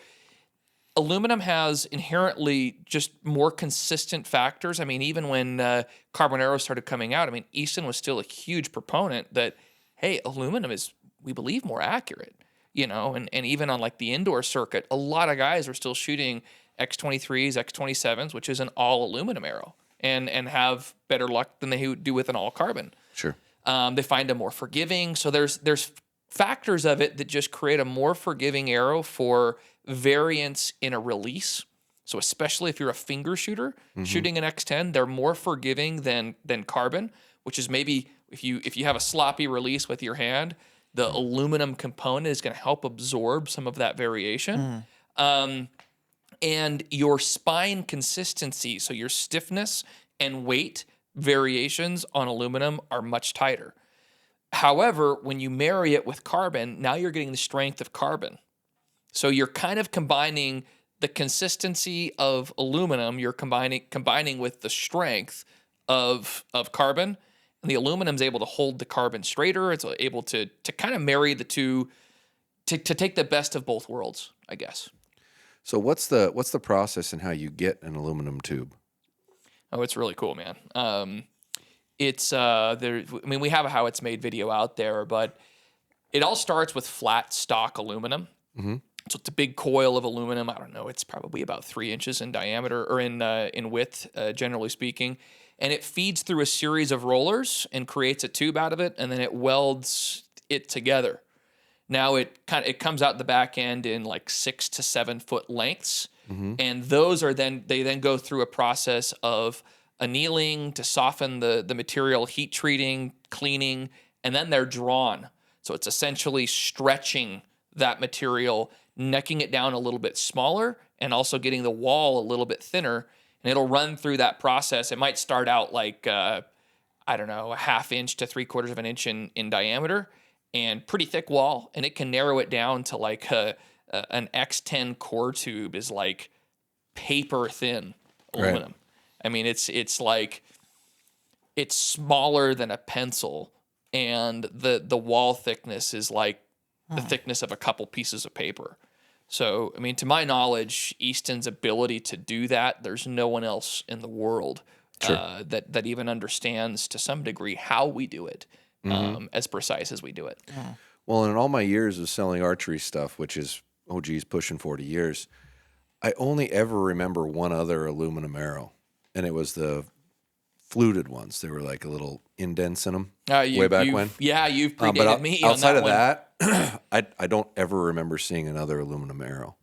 aluminum has inherently just more consistent factors. I mean, even when carbon arrows started coming out, I mean, Easton was still a huge proponent that, hey, aluminum is, we believe, more accurate, and even on like the indoor circuit, a lot of guys are still shooting X23s, X27s, which is an all aluminum arrow, and have better luck than they do with an all carbon. Sure. They find them more forgiving. So there's factors of it that just create a more forgiving arrow for variance in a release. So especially if you're a finger shooter shooting an X10, they're more forgiving than carbon, which is maybe if you have a sloppy release with your hand, the aluminum component is going to help absorb some of that variation. And your spine consistency, so your stiffness and weight variations on aluminum are much tighter. However, when you marry it with carbon, now you're getting the strength of carbon. So you're kind of combining the consistency of aluminum, you're combining with the strength of carbon, and the aluminum is able to hold the carbon straighter. It's able to kind of marry the two to take the best of both worlds, I guess. So what's the process and how you get an aluminum tube? Oh, it's really cool, man. It's there. I mean, we have a how it's made video out there, but it all starts with flat stock aluminum. So it's a big coil of aluminum. I don't know. It's probably about 3 inches in diameter or in width, generally speaking. And it feeds through a series of rollers and creates a tube out of it, and then it welds it together. Now it comes out the back end in like 6 to 7 foot lengths, and those are then go through a process of annealing to soften the material, heat treating, cleaning, and then they're drawn. So it's essentially stretching that material, necking it down a little bit smaller, and also getting the wall a little bit thinner. And it'll run through that process. It might start out like a 1/2 inch to 3/4 of an inch in diameter, and pretty thick wall, and it can narrow it down to like an X10 core tube is like paper thin aluminum. Right. I mean, it's like it's smaller than a pencil, and the wall thickness is like the thickness of a couple pieces of paper. So, I mean, to my knowledge, Easton's ability to do that, there's no one else in the world that even understands to some degree how we do it. As precise as we do it. Well, in all my years of selling archery stuff, which is, pushing 40 years, I only ever remember one other aluminum arrow, and it was the fluted ones. They were like a little indents in them way back when. Yeah, you've predated me outside on that of that, I don't ever remember seeing another aluminum arrow.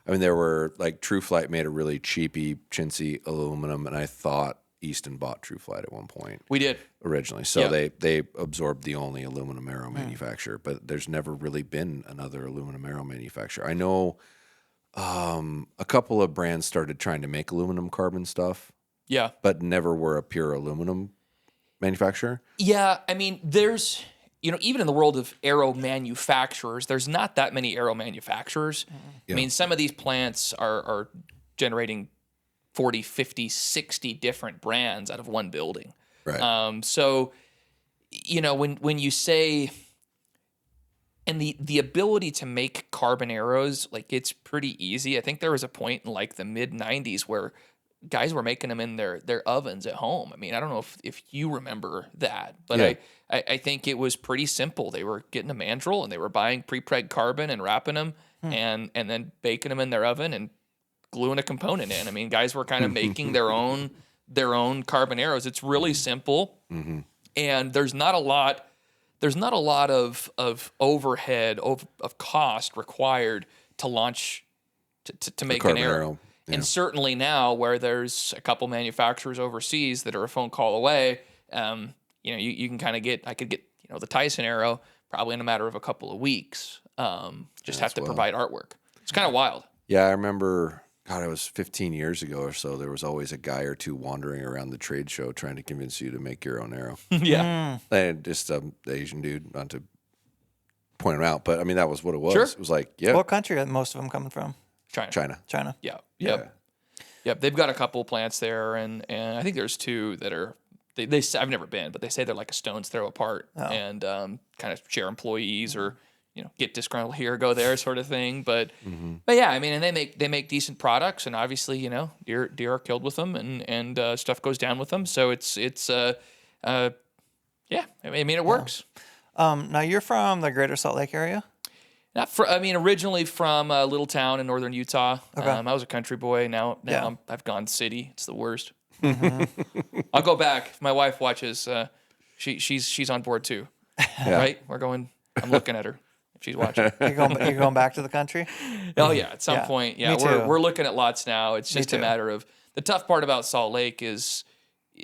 I mean, there were like True Flight made a really cheapy, chintzy aluminum, and I thought Easton bought True Flight at one point. We did originally, so they absorbed the only aluminum arrow manufacturer, but there's never really been another aluminum arrow manufacturer. I know a couple of brands started trying to make aluminum carbon stuff, but never were a pure aluminum manufacturer. Yeah, I mean, there's even in the world of arrow manufacturers, there's not that many arrow manufacturers. I mean, some of these plants are generating 40, 50, 60 different brands out of one building. Right. So, when you say, and the ability to make carbon arrows, like it's pretty easy. I think there was a point in like the mid 90s where guys were making them in their ovens at home. I mean, I don't know if you remember that, but I think it was pretty simple. They were getting a mandrel and they were buying pre-preg carbon and wrapping them and then baking them in their oven and gluing a component in. I mean, guys were kind of making their own carbon arrows. It's really simple, and there's not a lot of overhead of cost required to launch to make an arrow. Yeah. And certainly now, where there's a couple manufacturers overseas that are a phone call away, you can kind of I could get the Tyson arrow probably in a matter of a couple of weeks. Just have to provide artwork. It's kind of wild. Yeah, I remember God, it was 15 years ago or so. There was always a guy or two wandering around the trade show trying to convince you to make your own arrow. Yeah. And just the Asian dude, not to point him out, but I mean, that was what it was. Sure. It was like, yeah, What country are most of them coming from? China. China. Yeah. Yep. Yep. They've got a couple plants there, and I think there's two that are. They say, I've never been, but they say they're like a stone's throw apart, and kind of share employees or get disgruntled here, go there, sort of thing. But yeah, I mean, and they make decent products, and obviously deer are killed with them, and stuff goes down with them. So it's yeah, I mean it works. Now you're from the Greater Salt Lake area. Originally from a little town in northern Utah. Okay. I was a country boy. Now Yeah. I've gone city. It's the worst. I'll go back. If my wife watches, she's on board too. Right? I'm looking at her. If she's watching. You're going back to the country. Oh yeah, at some point. Yeah, Me too. we're looking at lots now. It's just a too. matter of the tough part about Salt Lake is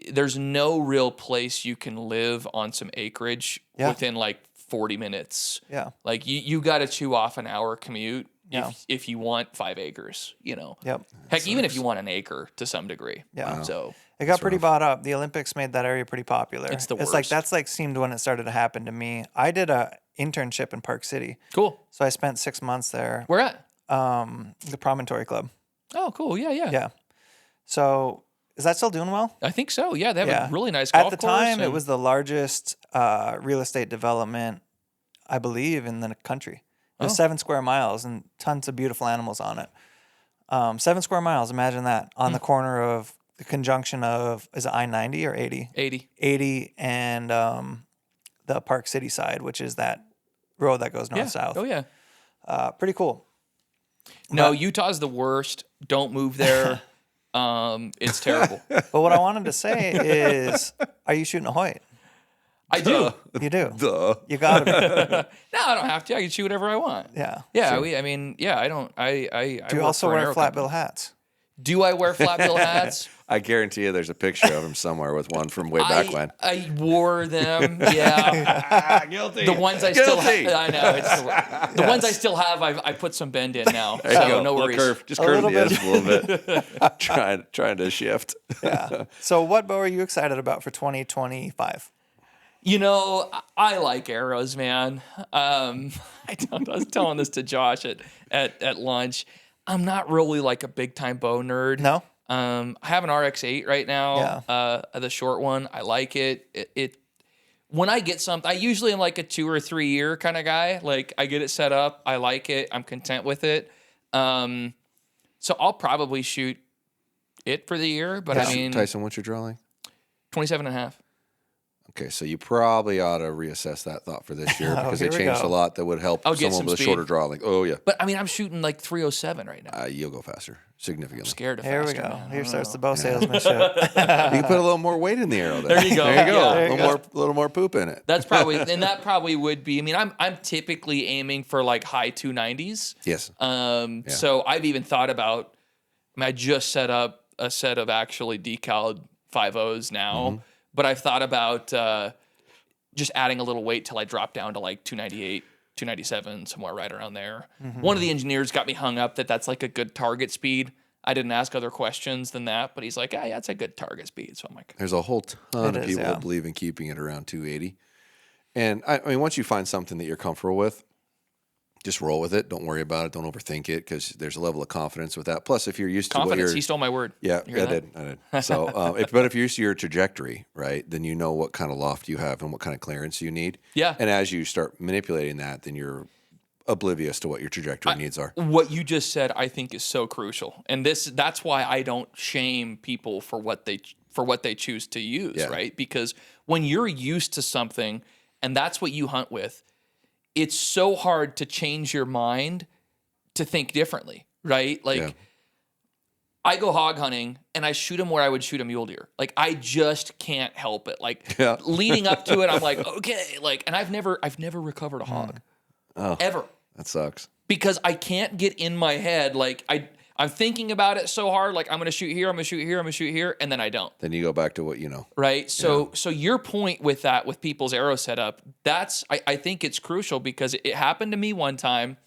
there's no real place you can live on some acreage within like 40 minutes. Yeah. Like you got to chew off an hour commute Yeah. if you want 5 acres, Yep. Heck, even if you want an acre to some degree. Yeah. Wow. So It got pretty bought up. The Olympics made that area pretty popular. It's the It's worst. seemed when it started to happen to me. I did a internship in Park City. cool. So I spent 6 months there. Where at? The Promontory Club. Oh, cool. Yeah. Yeah. So is that still doing well? I think so. Yeah, they have Yeah. a really nice golf At the course. time, it and- was the largest real estate development, I believe, in the country. It was 7 square miles and tons of beautiful animals on it. 7 square miles, imagine that, on the corner of the conjunction of, is it I-90 or 80? 80. 80 and the Park City side, which is that road that goes Yeah. north-south. Oh yeah. Pretty cool. No, Utah's the worst. Don't move there. It's terrible. But what I wanted to say is, are you shooting a Hoyt? I do. You do. Duh. You got to be. No, I don't have to. I can shoot whatever I want. Yeah. Yeah. I don't. I Do you work also for an wear aero flat company. bill hats? Do I wear flat bill hats? I guarantee you there's a picture of him somewhere with one from way back when. I wore them. Yeah. Guilty. The ones I still Guilty. have. I know. It's the ones I still have. I put some bend in now. There you So go. no Little worries. curve. Just A curve the little edge a little bit. trying to shift. Yeah. So what bow are you excited about for 2025? I like arrows, man. I was telling this to Josh at lunch. I'm not really like a big time bow nerd. No? I have an RX-8 right now. The short one. I like it. It when I get something, I usually am like a 2 or 3 year kind of guy. Like I get it set up. I like it. I'm content with it. So I'll probably shoot it for the year. But I mean, Tyson, what's your drawing? 27 and a half. Okay, so you probably ought to reassess that thought for this year because they here we changed go. a lot that would help I'll get someone some with a speed. shorter draw. Like, oh yeah, But I mean, I'm shooting like 307 right now. you'll go faster, significantly. Scared of Here we faster, go. man. Here starts the bow salesmanship. You can put a little more weight in the arrow. There you go. There you go. Yeah. A little more poop in it. That's probably, and that probably would be. I mean, I'm typically aiming for like high 290s. Yes. So I've even thought about. I just set up a set of actually decaled 5.0s now, but I've thought about just adding a little weight till I drop down to like 298, 297, somewhere right around there. One of the engineers got me hung up that's like a good target speed. I didn't ask other questions than that, but he's like, yeah, it's a good target speed. So I'm like, There's a whole ton It of is, people yeah. that believe in keeping it around 280. And I mean, once you find something that you're comfortable with, just roll with it. Don't worry about it. Don't overthink it because there's a level of confidence with that. Plus, if you're used to what confidence. you're... He stole my word. Yeah, You hear I that? did. So, but if you're used to your trajectory, right, then you know what kind of loft you have and what kind of clearance you need. Yeah. And as you start manipulating that, then you're oblivious to what your trajectory needs are. What you just said, I think, is so crucial, and that's why I don't shame people for what they choose to use, Yeah. right? Because when you're used to something, and that's what you hunt with, it's so hard to change your mind to think differently, right? Like, Yeah. I go hog hunting and I shoot them where I would shoot a mule deer. Like, I just can't help it. Like, Yeah. leading up to it, I'm like, okay, like, and I've never recovered a hog, ever. That sucks. Because I can't get in my head, like I'm thinking about it so hard, like I'm gonna shoot here, I'm gonna shoot here, I'm gonna shoot here, and then I don't. Then you go back to what you know. Right. So your point with that, with people's arrow setup, I think it's crucial because it happened to me one time.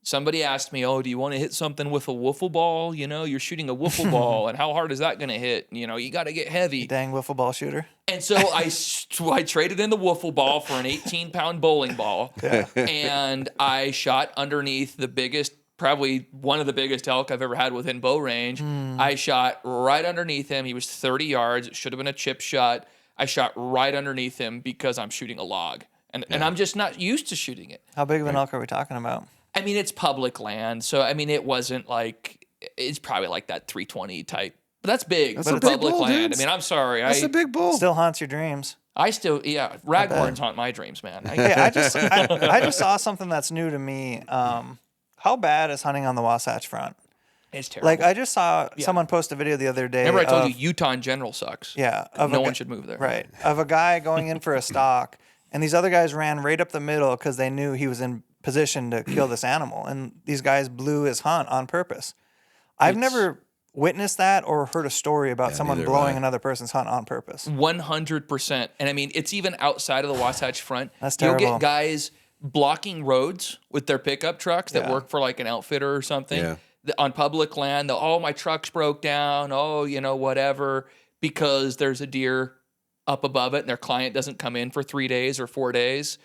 somebody asked me, "Oh, do you want to hit something with a wiffle ball? You know, you're shooting a wiffle ball, and how hard is that going to hit? You know, you got to get heavy." Dang wiffle ball shooter. And so I traded in the wiffle ball for an 18-pound bowling ball, and I shot underneath the biggest, probably one of the biggest elk I've ever had within bow range. I shot right underneath him. He was 30 yards. It should have been a chip shot. I shot right underneath him because I'm shooting a log, and I'm just not used to shooting it. How big of an elk are we talking about? I mean, it's public land, so I mean, it wasn't like, it's probably like that 320 type. But that's big for public land. Dude. I mean, I'm sorry. That's a big bull. Still haunts your dreams. I still, raghorns haunt my dreams, man. I just saw something that's new to me. How bad is hunting on the Wasatch Front? It's terrible. Like, I just saw someone post a video the other day. Remember I told you Utah in general sucks. Yeah. No one should move there. Right. Of a guy going in for a stalk, and these other guys ran right up the middle because they knew he was in position to kill this animal. And these guys blew his hunt on purpose. I've never witnessed that or heard a story about someone blowing another person's hunt on purpose. 100%. And I mean, it's even outside of the Wasatch Front. That's terrible. You'll get guys blocking roads with their pickup trucks that work for like an outfitter or something. Yeah. On public land, oh, my truck's broke down. Oh, you know, whatever, because there's a deer up above it and their client doesn't come in for 3 days or 4 days.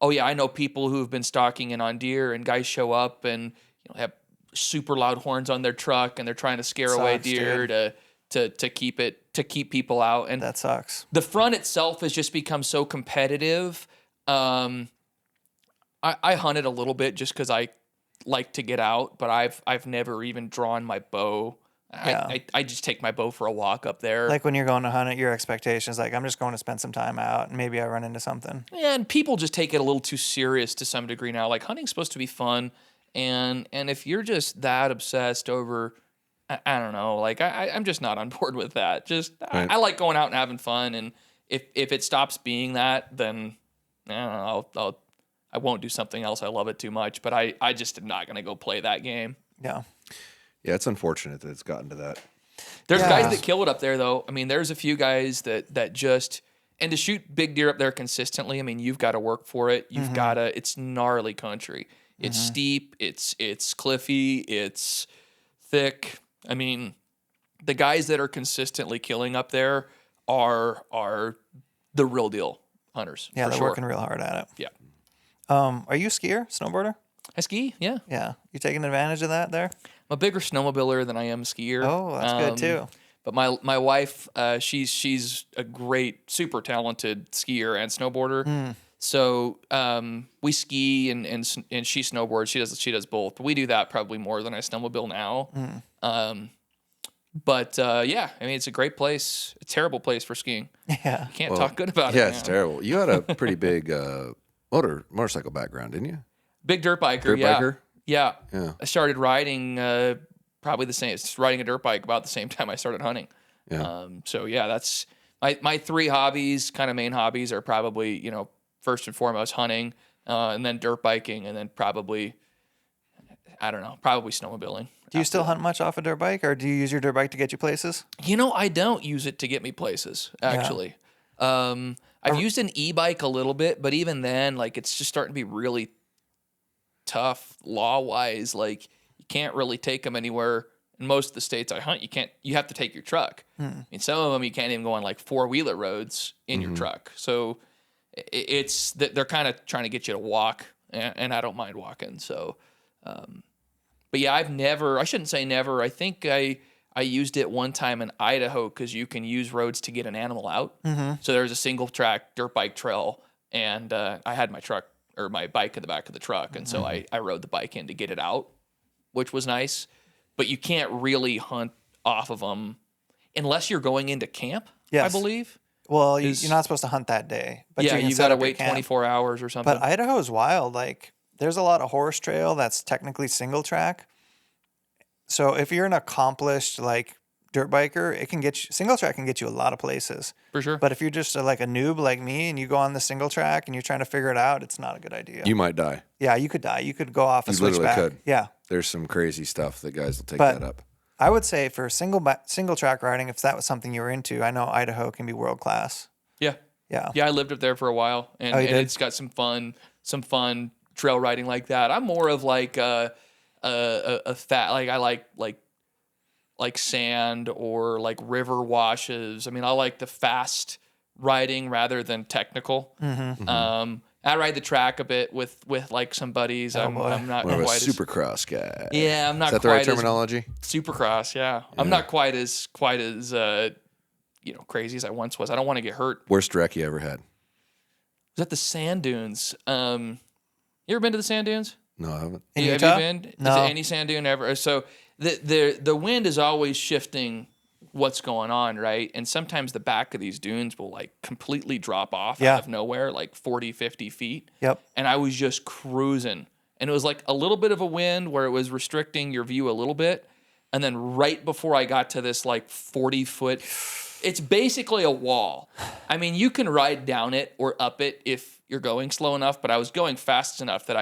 Oh yeah, I know people who've been stalking in on deer, and guys show up and have super loud horns on their truck, and they're trying to scare away deer to keep people out. And that sucks. The front itself has just become so competitive. I hunted a little bit just because I like to get out, but I've never even drawn my bow. I just take my bow for a walk up there. Like when you're going to hunt it, your expectation is like, I'm just going to spend some time out and maybe I run into something. Yeah, and people just take it a little too serious to some degree now. Like, hunting's supposed to be fun, and if you're just that obsessed over, I don't know, like I'm just not on board with that. Just Right. I like going out and having fun, and if it stops being that, then I don't know, I won't do something else. I love it too much, but I just am not going to go play that game. Yeah. Yeah, it's unfortunate that it's gotten to that. There's guys that kill it up there, though. I mean, there's a few guys that just, and to shoot big deer up there consistently, I mean, you've got to work for it. You've got to, it's gnarly country. It's steep, it's cliffy, it's thick. I mean, the guys that are consistently killing up there are the real deal hunters. Yeah, for they're sure. working real hard at it. Yeah. Are you a skier, snowboarder? I ski, yeah. Yeah. You taking advantage of that there? I'm a bigger snowmobiler than I am a skier. Oh, that's good too. But my wife, she's a great, super talented skier and snowboarder. So we ski and she snowboards. She does both. But we do that probably more than I snowmobile now. But yeah, I mean, it's a great place. A terrible place for skiing. Yeah. Can't talk good about it. Yeah, it's terrible. You had a pretty big motorcycle background, didn't you? Big dirt biker. Dirt biker? Yeah. Yeah. I started riding probably riding a dirt bike about the same time I started hunting. Yeah. So yeah, that's my three hobbies, kind of main hobbies, are probably, first and foremost hunting, and then dirt biking, and then probably snowmobiling. Do you still hunt much off a dirt bike, or do you use your dirt bike to get you places? I don't use it to get me places, actually. I've used an e-bike a little bit, but even then, like, it's just starting to be really tough law-wise. Like, you can't really take them anywhere. In most of the states I hunt, you have to take your truck. I mean, some of them you can't even go on like four-wheeler roads in your truck. So it's they're kind of trying to get you to walk, and I don't mind walking. So, but yeah, I shouldn't say never. I think I used it one time in Idaho because you can use roads to get an animal out. So there's a single track dirt bike trail, and I had my truck or my bike in the back of the truck, and so I rode the bike in to get it out, which was nice. But you can't really hunt off of them unless you're going into camp, I believe. Well, you're not supposed to hunt that day. But yeah, you got to wait 24 hours or something. But Idaho is wild. Like, there's a lot of horse trail that's technically single track. So if you're an accomplished, like, dirt biker, single track can get you a lot of places. For sure. But if you're just like a noob like me and you go on the single track and you're trying to figure it out, it's not a good idea. You might die. Yeah, you could die. You could go off a You literally switchback. could. Yeah. There's some crazy stuff that guys will take that up. I would say for single track riding, if that was something you were into, I know Idaho can be world class. Yeah. Yeah. Yeah, I lived up there for a while, and you did? it's got some fun trail riding like that. I'm more of like a fat, like I like sand or like river washes. I mean, I like the fast riding rather than technical. I ride the track a bit with like some buddies. I'm not More of a quite supercross guy. yeah, I'm not Is that the quite right terminology? as supercross. Yeah, I'm not quite as crazy as I once was. I don't want to get hurt. Worst wreck you ever had? Was at the sand dunes. You ever been to the sand dunes? No, I haven't. In Have Utah? you been? No. Is it any sand dune ever? So the wind is always shifting what's going on, right? And sometimes the back of these dunes will like completely drop off out of nowhere, like 40, 50 feet. Yep. And I was just cruising. And it was like a little bit of a wind where it was restricting your view a little bit. And then right before I got to this like 40-foot, it's basically a wall. I mean, you can ride down it or up it if you're going slow enough, but I was going fast enough that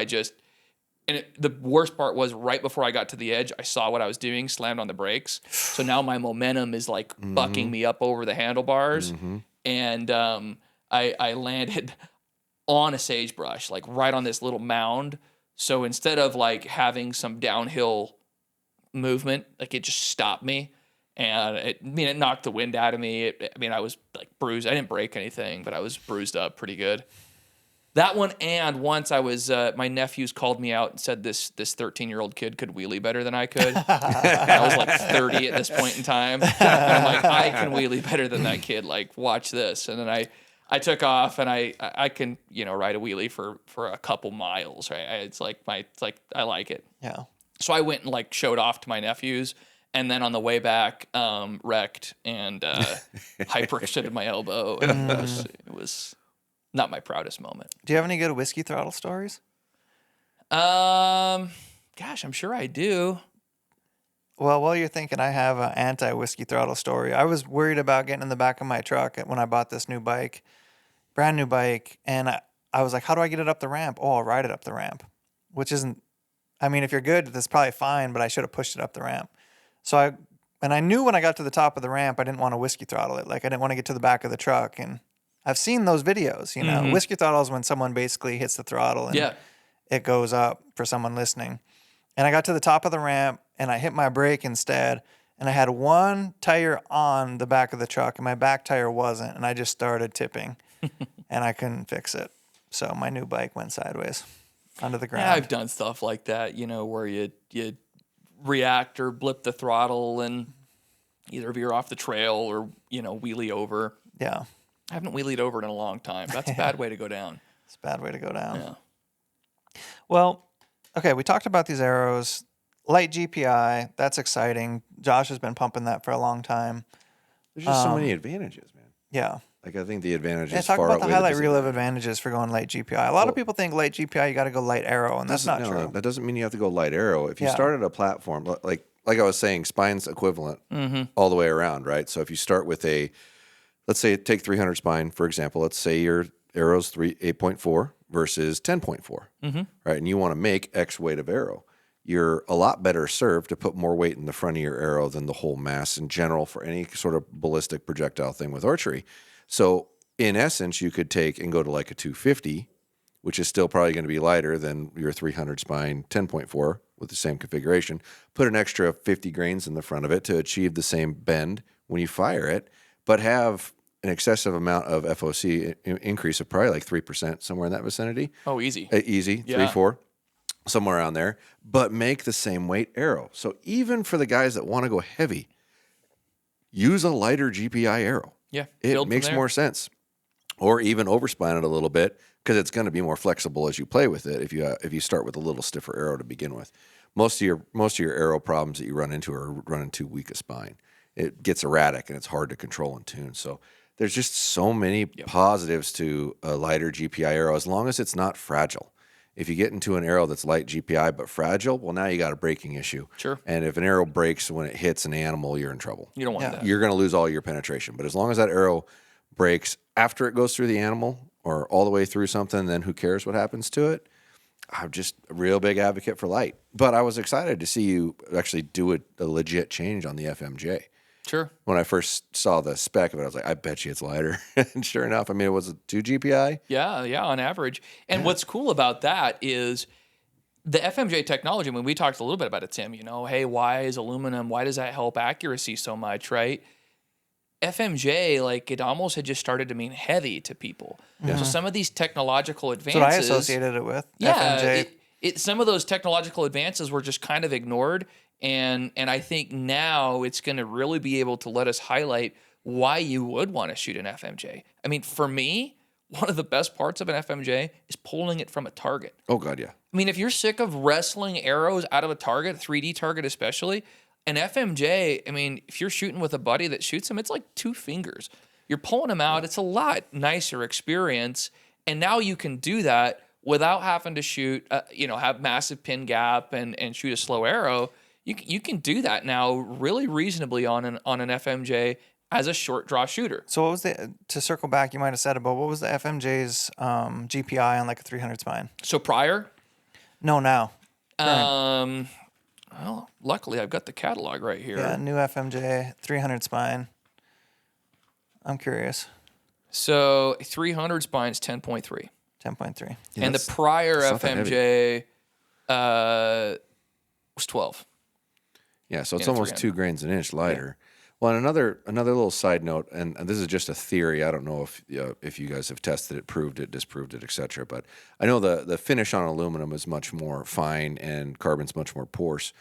the worst part was right before I got to the edge, I saw what I was doing, slammed on the brakes. So now my momentum is like bucking me up over the handlebars. And I landed on a sagebrush, like right on this little mound. So instead of like having some downhill movement, like it just stopped me. And it knocked the wind out of me. I was like bruised. I didn't break anything, but I was bruised up pretty good. That one, and once I was, my nephews called me out and said this 13-year-old kid could wheelie better than I could. And I was like 30 at this point in time. And I'm like, I can wheelie better than that kid. Like, watch this. And then I took off, and I can ride a wheelie for a couple miles. Right? I like it. Yeah. So I went and like showed off to my nephews. And then on the way back, wrecked and hyperextended my elbow. And it was not my proudest moment. Do you have any good whiskey throttle stories? Gosh, I'm sure I do. Well, while you're thinking, I have an anti-whiskey throttle story. I was worried about getting in the back of my truck when I bought this new bike, brand new bike, and I was like, how do I get it up the ramp? Oh, I'll ride it up the ramp, which isn't, if you're good, that's probably fine, but I should have pushed it up the ramp. So I knew when I got to the top of the ramp, I didn't want to whiskey throttle it. Like, I didn't want to get to the back of the truck. And I've seen those videos, Whiskey throttle is when someone basically hits the throttle and it goes up for someone listening. And I got to the top of the ramp and I hit my brake instead. And I had one tire on the back of the truck and my back tire wasn't. And I just started tipping and I couldn't fix it. So my new bike went sideways onto the ground. Yeah, I've done stuff like that, where you react or blip the throttle and either veer off the trail or, wheelie over. Yeah. I haven't wheelied over in a long time. That's a bad way to go down. It's a bad way to go down. Yeah. Well, okay, we talked about these arrows. Light GPI, that's exciting. Josh has been pumping that for a long time. There's just so many advantages, man. Yeah. Like, I think the advantages Talk far about the outweigh highlight reel of disadvantages. advantages for going light GPI. A lot of people think light GPI, you got to go light arrow, and that's not true. That doesn't mean you have to go light arrow. If you start at a platform, like I was saying, spine's equivalent all the way around, right? So if you start with let's say take 300 spine, for example. Let's say your arrow's 8.4 versus 10.4, right? And you want to make X weight of arrow. You're a lot better served to put more weight in the front of your arrow than the whole mass in general for any sort of ballistic projectile thing with archery. So in essence, you could take and go to like a 250, which is still probably going to be lighter than your 300 spine 10.4 with the same configuration. Put an extra 50 grains in the front of it to achieve the same bend when you fire it, but have an excessive amount of FOC increase of probably like 3%, somewhere in that vicinity. Oh, easy. Easy, 3, 4, somewhere around there, but make the same weight arrow. So even for the guys that want to go heavy, use a lighter GPI arrow. Yeah. It makes more sense. Or even overspine it a little bit because it's going to be more flexible as you play with it if you start with a little stiffer arrow to begin with. Most of your arrow problems that you run into are running too weak a spine. It gets erratic and it's hard to control and tune. So there's just so many positives to a lighter GPI arrow as long as it's not fragile. If you get into an arrow that's light GPI but fragile, well, now you got a braking issue. Sure. And if an arrow breaks when it hits an animal, you're in trouble. You don't want that. You're going to lose all your penetration. But as long as that arrow breaks after it goes through the animal or all the way through something, then who cares what happens to it? I'm just a real big advocate for light. But I was excited to see you actually do a legit change on the FMJ. Sure. When I first saw the spec of it, I was like, I bet you it's lighter. And sure enough, I mean, it was a 2 GPI. Yeah, on average. And what's cool about that is the FMJ technology. I mean, we talked a little bit about it, Tim. Hey, why is aluminum? Why does that help accuracy so much, right? FMJ, like, it almost had just started to mean heavy to people. So some of these technological advances. That's what I associated it with. Yeah, FMJ. some of those technological advances were just kind of ignored, and I think now it's going to really be able to let us highlight why you would want to shoot an FMJ. I mean, for me, one of the best parts of an FMJ is pulling it from a target. Oh, God, yeah. I mean, if you're sick of wrestling arrows out of a target, 3D target especially, an FMJ, I mean, if you're shooting with a buddy that shoots them, it's like 2 fingers. You're pulling them out. It's a lot nicer experience, and now you can do that without having to shoot, have massive pin gap and shoot a slow arrow. You can do that now really reasonably on an FMJ as a short draw shooter. So what was to circle back, you might have said it, but what was the FMJ's GPI on like a 300 spine? So prior? No, now. Well, luckily I've got the catalog right here. Yeah, new FMJ, 300 spine. I'm curious. So 300 spine's 10.3. 10.3. Yeah, And the prior that's not that FMJ was 12. Yeah, so it's Yeah, almost 2 grains an inch lighter. Well, and another little side note, and this is just a theory. I don't know if you guys have tested it, proved it, disproved it, etc. But I know the finish on aluminum is much more fine and carbon's much more porous.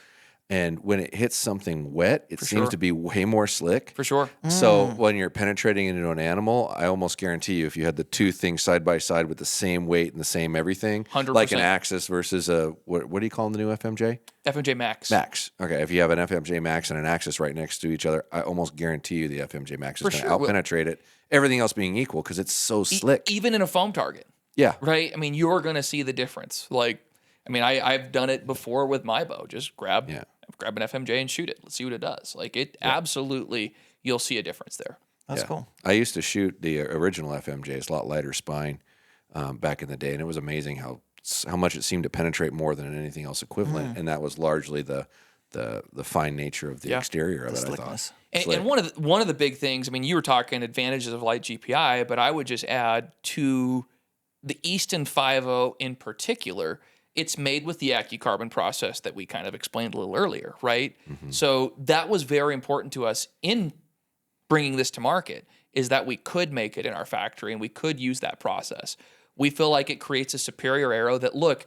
And when it hits something wet, it seems to be way more slick. For sure. So when you're penetrating into an animal, I almost guarantee you, if you had the 2 things side by side with the same weight and the same everything, 100%. like an Axis versus a what do you call them, the new FMJ? FMJ Max. Max. Okay, if you have an FMJ Max and an Axis right next to each other, I almost guarantee you the FMJ Max is going to outpenetrate it. Everything else being equal because it's so slick. Even in a foam target. Yeah. Right? I mean, you're going to see the difference. Like, I mean, I've done it before with my bow. Just grab an FMJ and shoot it. Let's see what it does. Like, it absolutely, you'll see a difference there. That's cool. I used to shoot the original FMJs, a lot lighter spine back in the day, and it was amazing how much it seemed to penetrate more than anything else equivalent, and that was largely the fine nature of the exterior of it, I thought. And one of the big things, I mean, you were talking advantages of light GPI, but I would just add to the Easton 5.0 in particular, it's made with the AccuCarbon process that we kind of explained a little earlier, right? Mm-hmm. So that was very important to us in bringing this to market, is that we could make it in our factory and we could use that process. We feel like it creates a superior arrow that, look,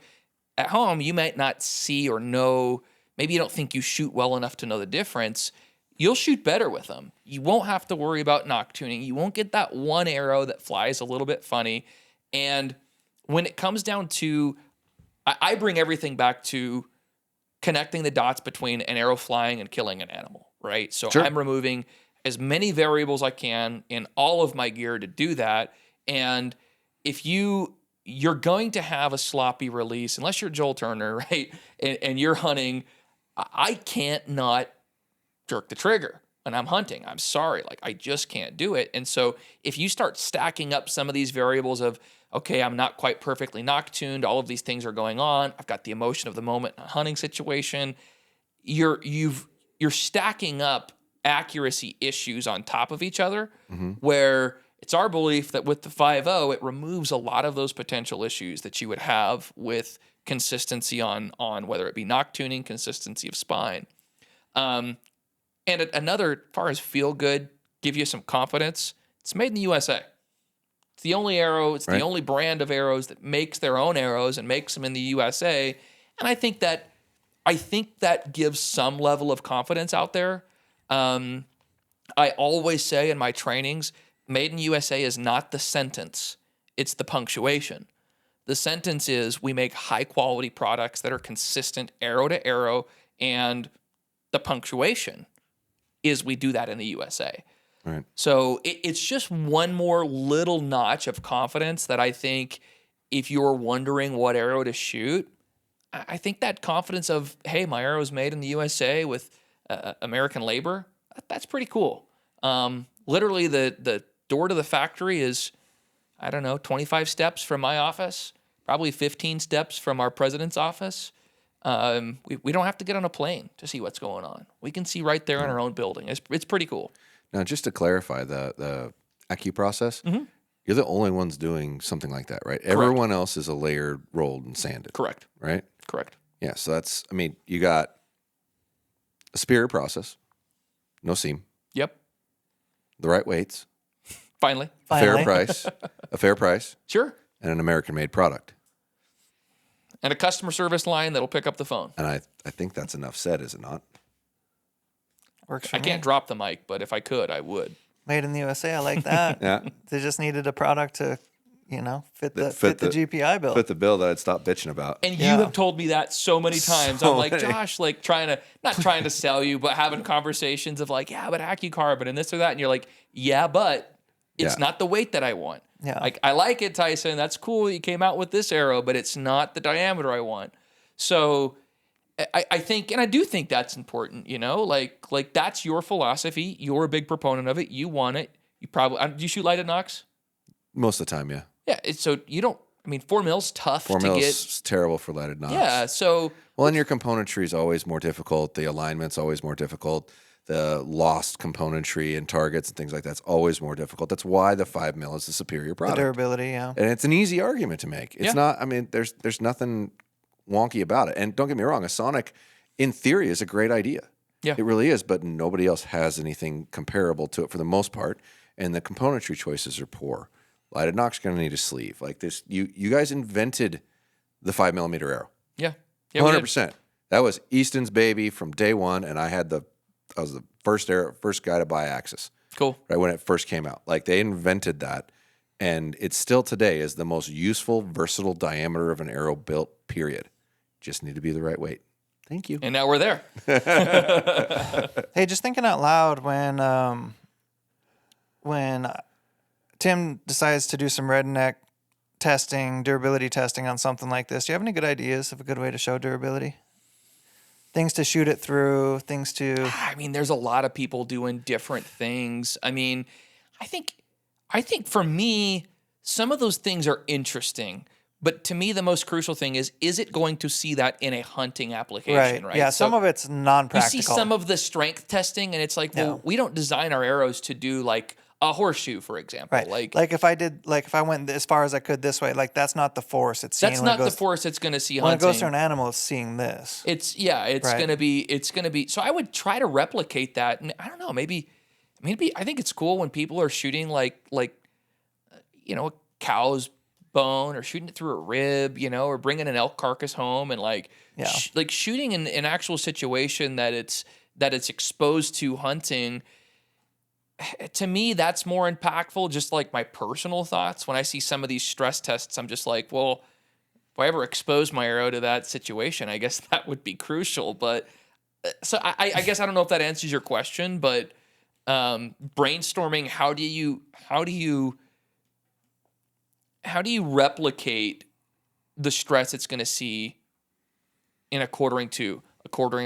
at home you might not see or know, maybe you don't think you shoot well enough to know the difference. You'll shoot better with them. You won't have to worry about knock tuning. You won't get that one arrow that flies a little bit funny. And when it comes down to, I bring everything back to connecting the dots between an arrow flying and killing an animal, right? So I'm removing as many variables I can in all of my gear to do that. And if you're going to have a sloppy release, unless you're Joel Turner, right? And you're hunting, I can't not jerk the trigger when I'm hunting. I'm sorry, like I just can't do it. And so if you start stacking up some of these variables of, okay, I'm not quite perfectly nock-tuned, all of these things are going on, I've got the emotion of the moment in a hunting situation, you're stacking up accuracy issues on top of each other, where it's our belief that with the 5.0, it removes a lot of those potential issues that you would have with consistency on whether it be knock tuning, consistency of spine. And another, as far as feel good, give you some confidence, it's made in the USA. It's the only arrow, it's the only brand of arrows that makes their own arrows and makes them in the USA. And I think that gives some level of confidence out there. I always say in my trainings, made in USA is not the sentence, it's the punctuation. The sentence is we make high quality products that are consistent arrow to arrow, and the punctuation is we do that in the USA. Right. So it's just one more little notch of confidence that I think if you're wondering what arrow to shoot, I think that confidence of, hey, my arrow is made in the USA with American labor, that's pretty cool. Literally the door to the factory is, 25 steps from my office, probably 15 steps from our president's office. We don't have to get on a plane to see what's going on. We can see right there in our own building. It's pretty cool. Now, just to clarify, the AccuProcess process, you're the only ones doing something like that, right? Everyone else is a layered, rolled, and sanded. Correct. Right? Correct. Yeah, so that's, you got a superior process, no seam, Yep. the right weights, Finally. a fair price, Sure. and an American-made product. And a customer service line that'll pick up the phone. And I think that's enough said, is it not? Works for I me. can't drop the mic, but if I could, I would. Made in the USA. I like that. Yeah. They just needed a product to, fit the GPI bill. Fit the bill that I'd stop bitching about. And Yeah. you have told me that so many times. So I'm like, many. Josh, like not trying to sell you, but having conversations of like, yeah, but AccuCarbon and this or that. And you're like, yeah, but it's Yeah. not the weight that I want. Yeah. Like, I like it, Tyson. That's cool. You came out with this arrow, but it's not the diameter I want. So I think, and I do think that's important, like that's your philosophy. You're a big proponent of it. You want it. You probably, do you shoot lighted Knox? Most of the time, yeah. Yeah. So you don't, 4 mils tough 4 to mils get. is terrible for lighted knots. Yeah. So, Well, and your componentry is always more difficult. The alignment's always more difficult. The lost componentry and targets and things like that's always more difficult. That's why the 5 mil is the superior the product. durability, yeah. And it's an easy argument to make. It's Yeah. not, there's nothing wonky about it. And don't get me wrong, a Sonic, in theory, is a great idea. Yeah. It really is, but nobody else has anything comparable to it for the most part. And the componentry choices are poor. Lighted Knox going to need a sleeve. Like this, you guys invented the 5 millimeter arrow. yeah. Yeah. we did. 100%. That was Easton's baby from day one, and I was the first guy to buy Axis, Cool. right when it first came out. Like they invented that, and it still today is the most useful, versatile diameter of an arrow built. Period. Just need to be the right weight. Thank you. And now we're there. Hey, just thinking out loud, when Tim decides to do some redneck testing, durability testing on something like this, do you have any good ideas of a good way to show durability? Things to shoot it through, things to... There's a lot of people doing different things. I think for me, some of those things are interesting. But to me, the most crucial thing is it going to see that in a hunting application, right? Yeah, So some of it's non-practical. you see some of the strength testing, and it's like, well, we don't design our arrows to do like a horseshoe, for example. Right. Like if I went as far as I could this way, like that's not the force it's seeing. That's when it not the goes- force it's going to see When hunting. it goes to an animal, it's seeing this. It's Right. going to be. So I would try to replicate that, and I don't know, maybe I think it's cool when people are shooting like a cow's bone or shooting it through a rib, or bringing an elk carcass home and like shooting in an actual situation that it's exposed to hunting. To me, that's more impactful. Just like my personal thoughts when I see some of these stress tests, I'm just like, well, if I ever expose my arrow to that situation, I guess that would be crucial. But so I guess I don't know if that answers your question, but brainstorming, how do you replicate the stress it's going to see in a quartering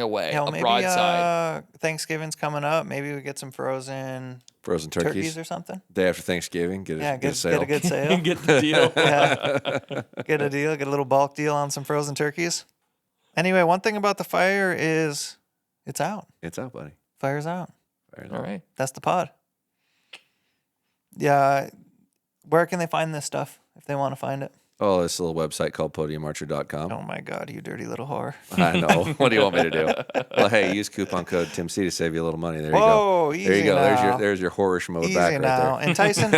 away, Yeah, well, a maybe broadside? Thanksgiving's coming up. Maybe we get some frozen Frozen turkeys. or something. Day after Thanksgiving, get a Get sale. a good sale. Get the deal. Get a deal. Get a little bulk deal on some frozen turkeys. Anyway, one thing about the fire is it's out. It's out, buddy. Fire's out. All right. That's the pod. Yeah. Where can they find this stuff if they want to find it? Oh, this little website called podiumarcher.com. Oh my God, you dirty little whore. I know. What do you want me to do? Well, hey, use coupon code TimC to save you a little money. There you go. Whoa, There you easy go. now. There's your horror mode Easy back right now. there. And Tyson,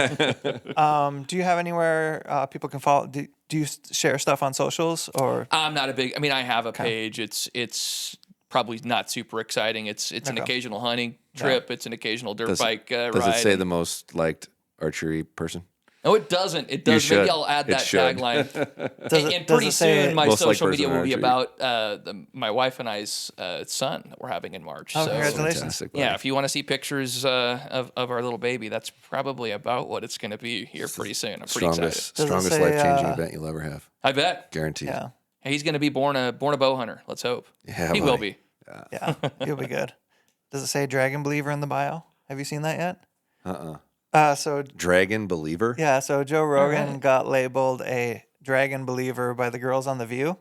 do you have anywhere people can follow? Do you share stuff on socials or? I'm not a big. I have a page. It's probably not super exciting. It's an occasional hunting trip. It's an occasional dirt bike ride. Does it say the most liked archery person? No, it doesn't. It does. should. Maybe I'll add It that should. tagline. Does And it pretty say soon, my most liked social media person will be archery? about my wife and I's son that we're having in March. Oh, So congratulations. Fantastic, buddy. yeah, if you want to see pictures of our little baby, that's probably about what it's going to be here pretty soon. I'm pretty excited. Does it Strongest say, life-changing event you'll ever have. I bet. Guaranteed. Yeah. He's going to be born a bow hunter. Let's hope. Yeah, He will buddy. be. Yeah. You'll be good. Does it say Dragon Believer in the bio? Have you seen that yet? So Dragon believer? Joe Rogan got labeled a dragon believer by the girls on The View.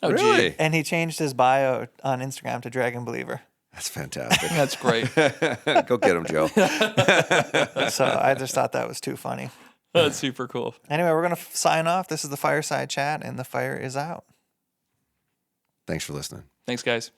Oh, Really? gee. And he changed his bio on Instagram to Dragon Believer. That's fantastic. That's great. Go get him, Joe. So I just thought that was too funny. That's super cool. Anyway, we're going to sign off. This is the Fireside Chat, and the fire is out. Thanks for listening. Thanks, guys.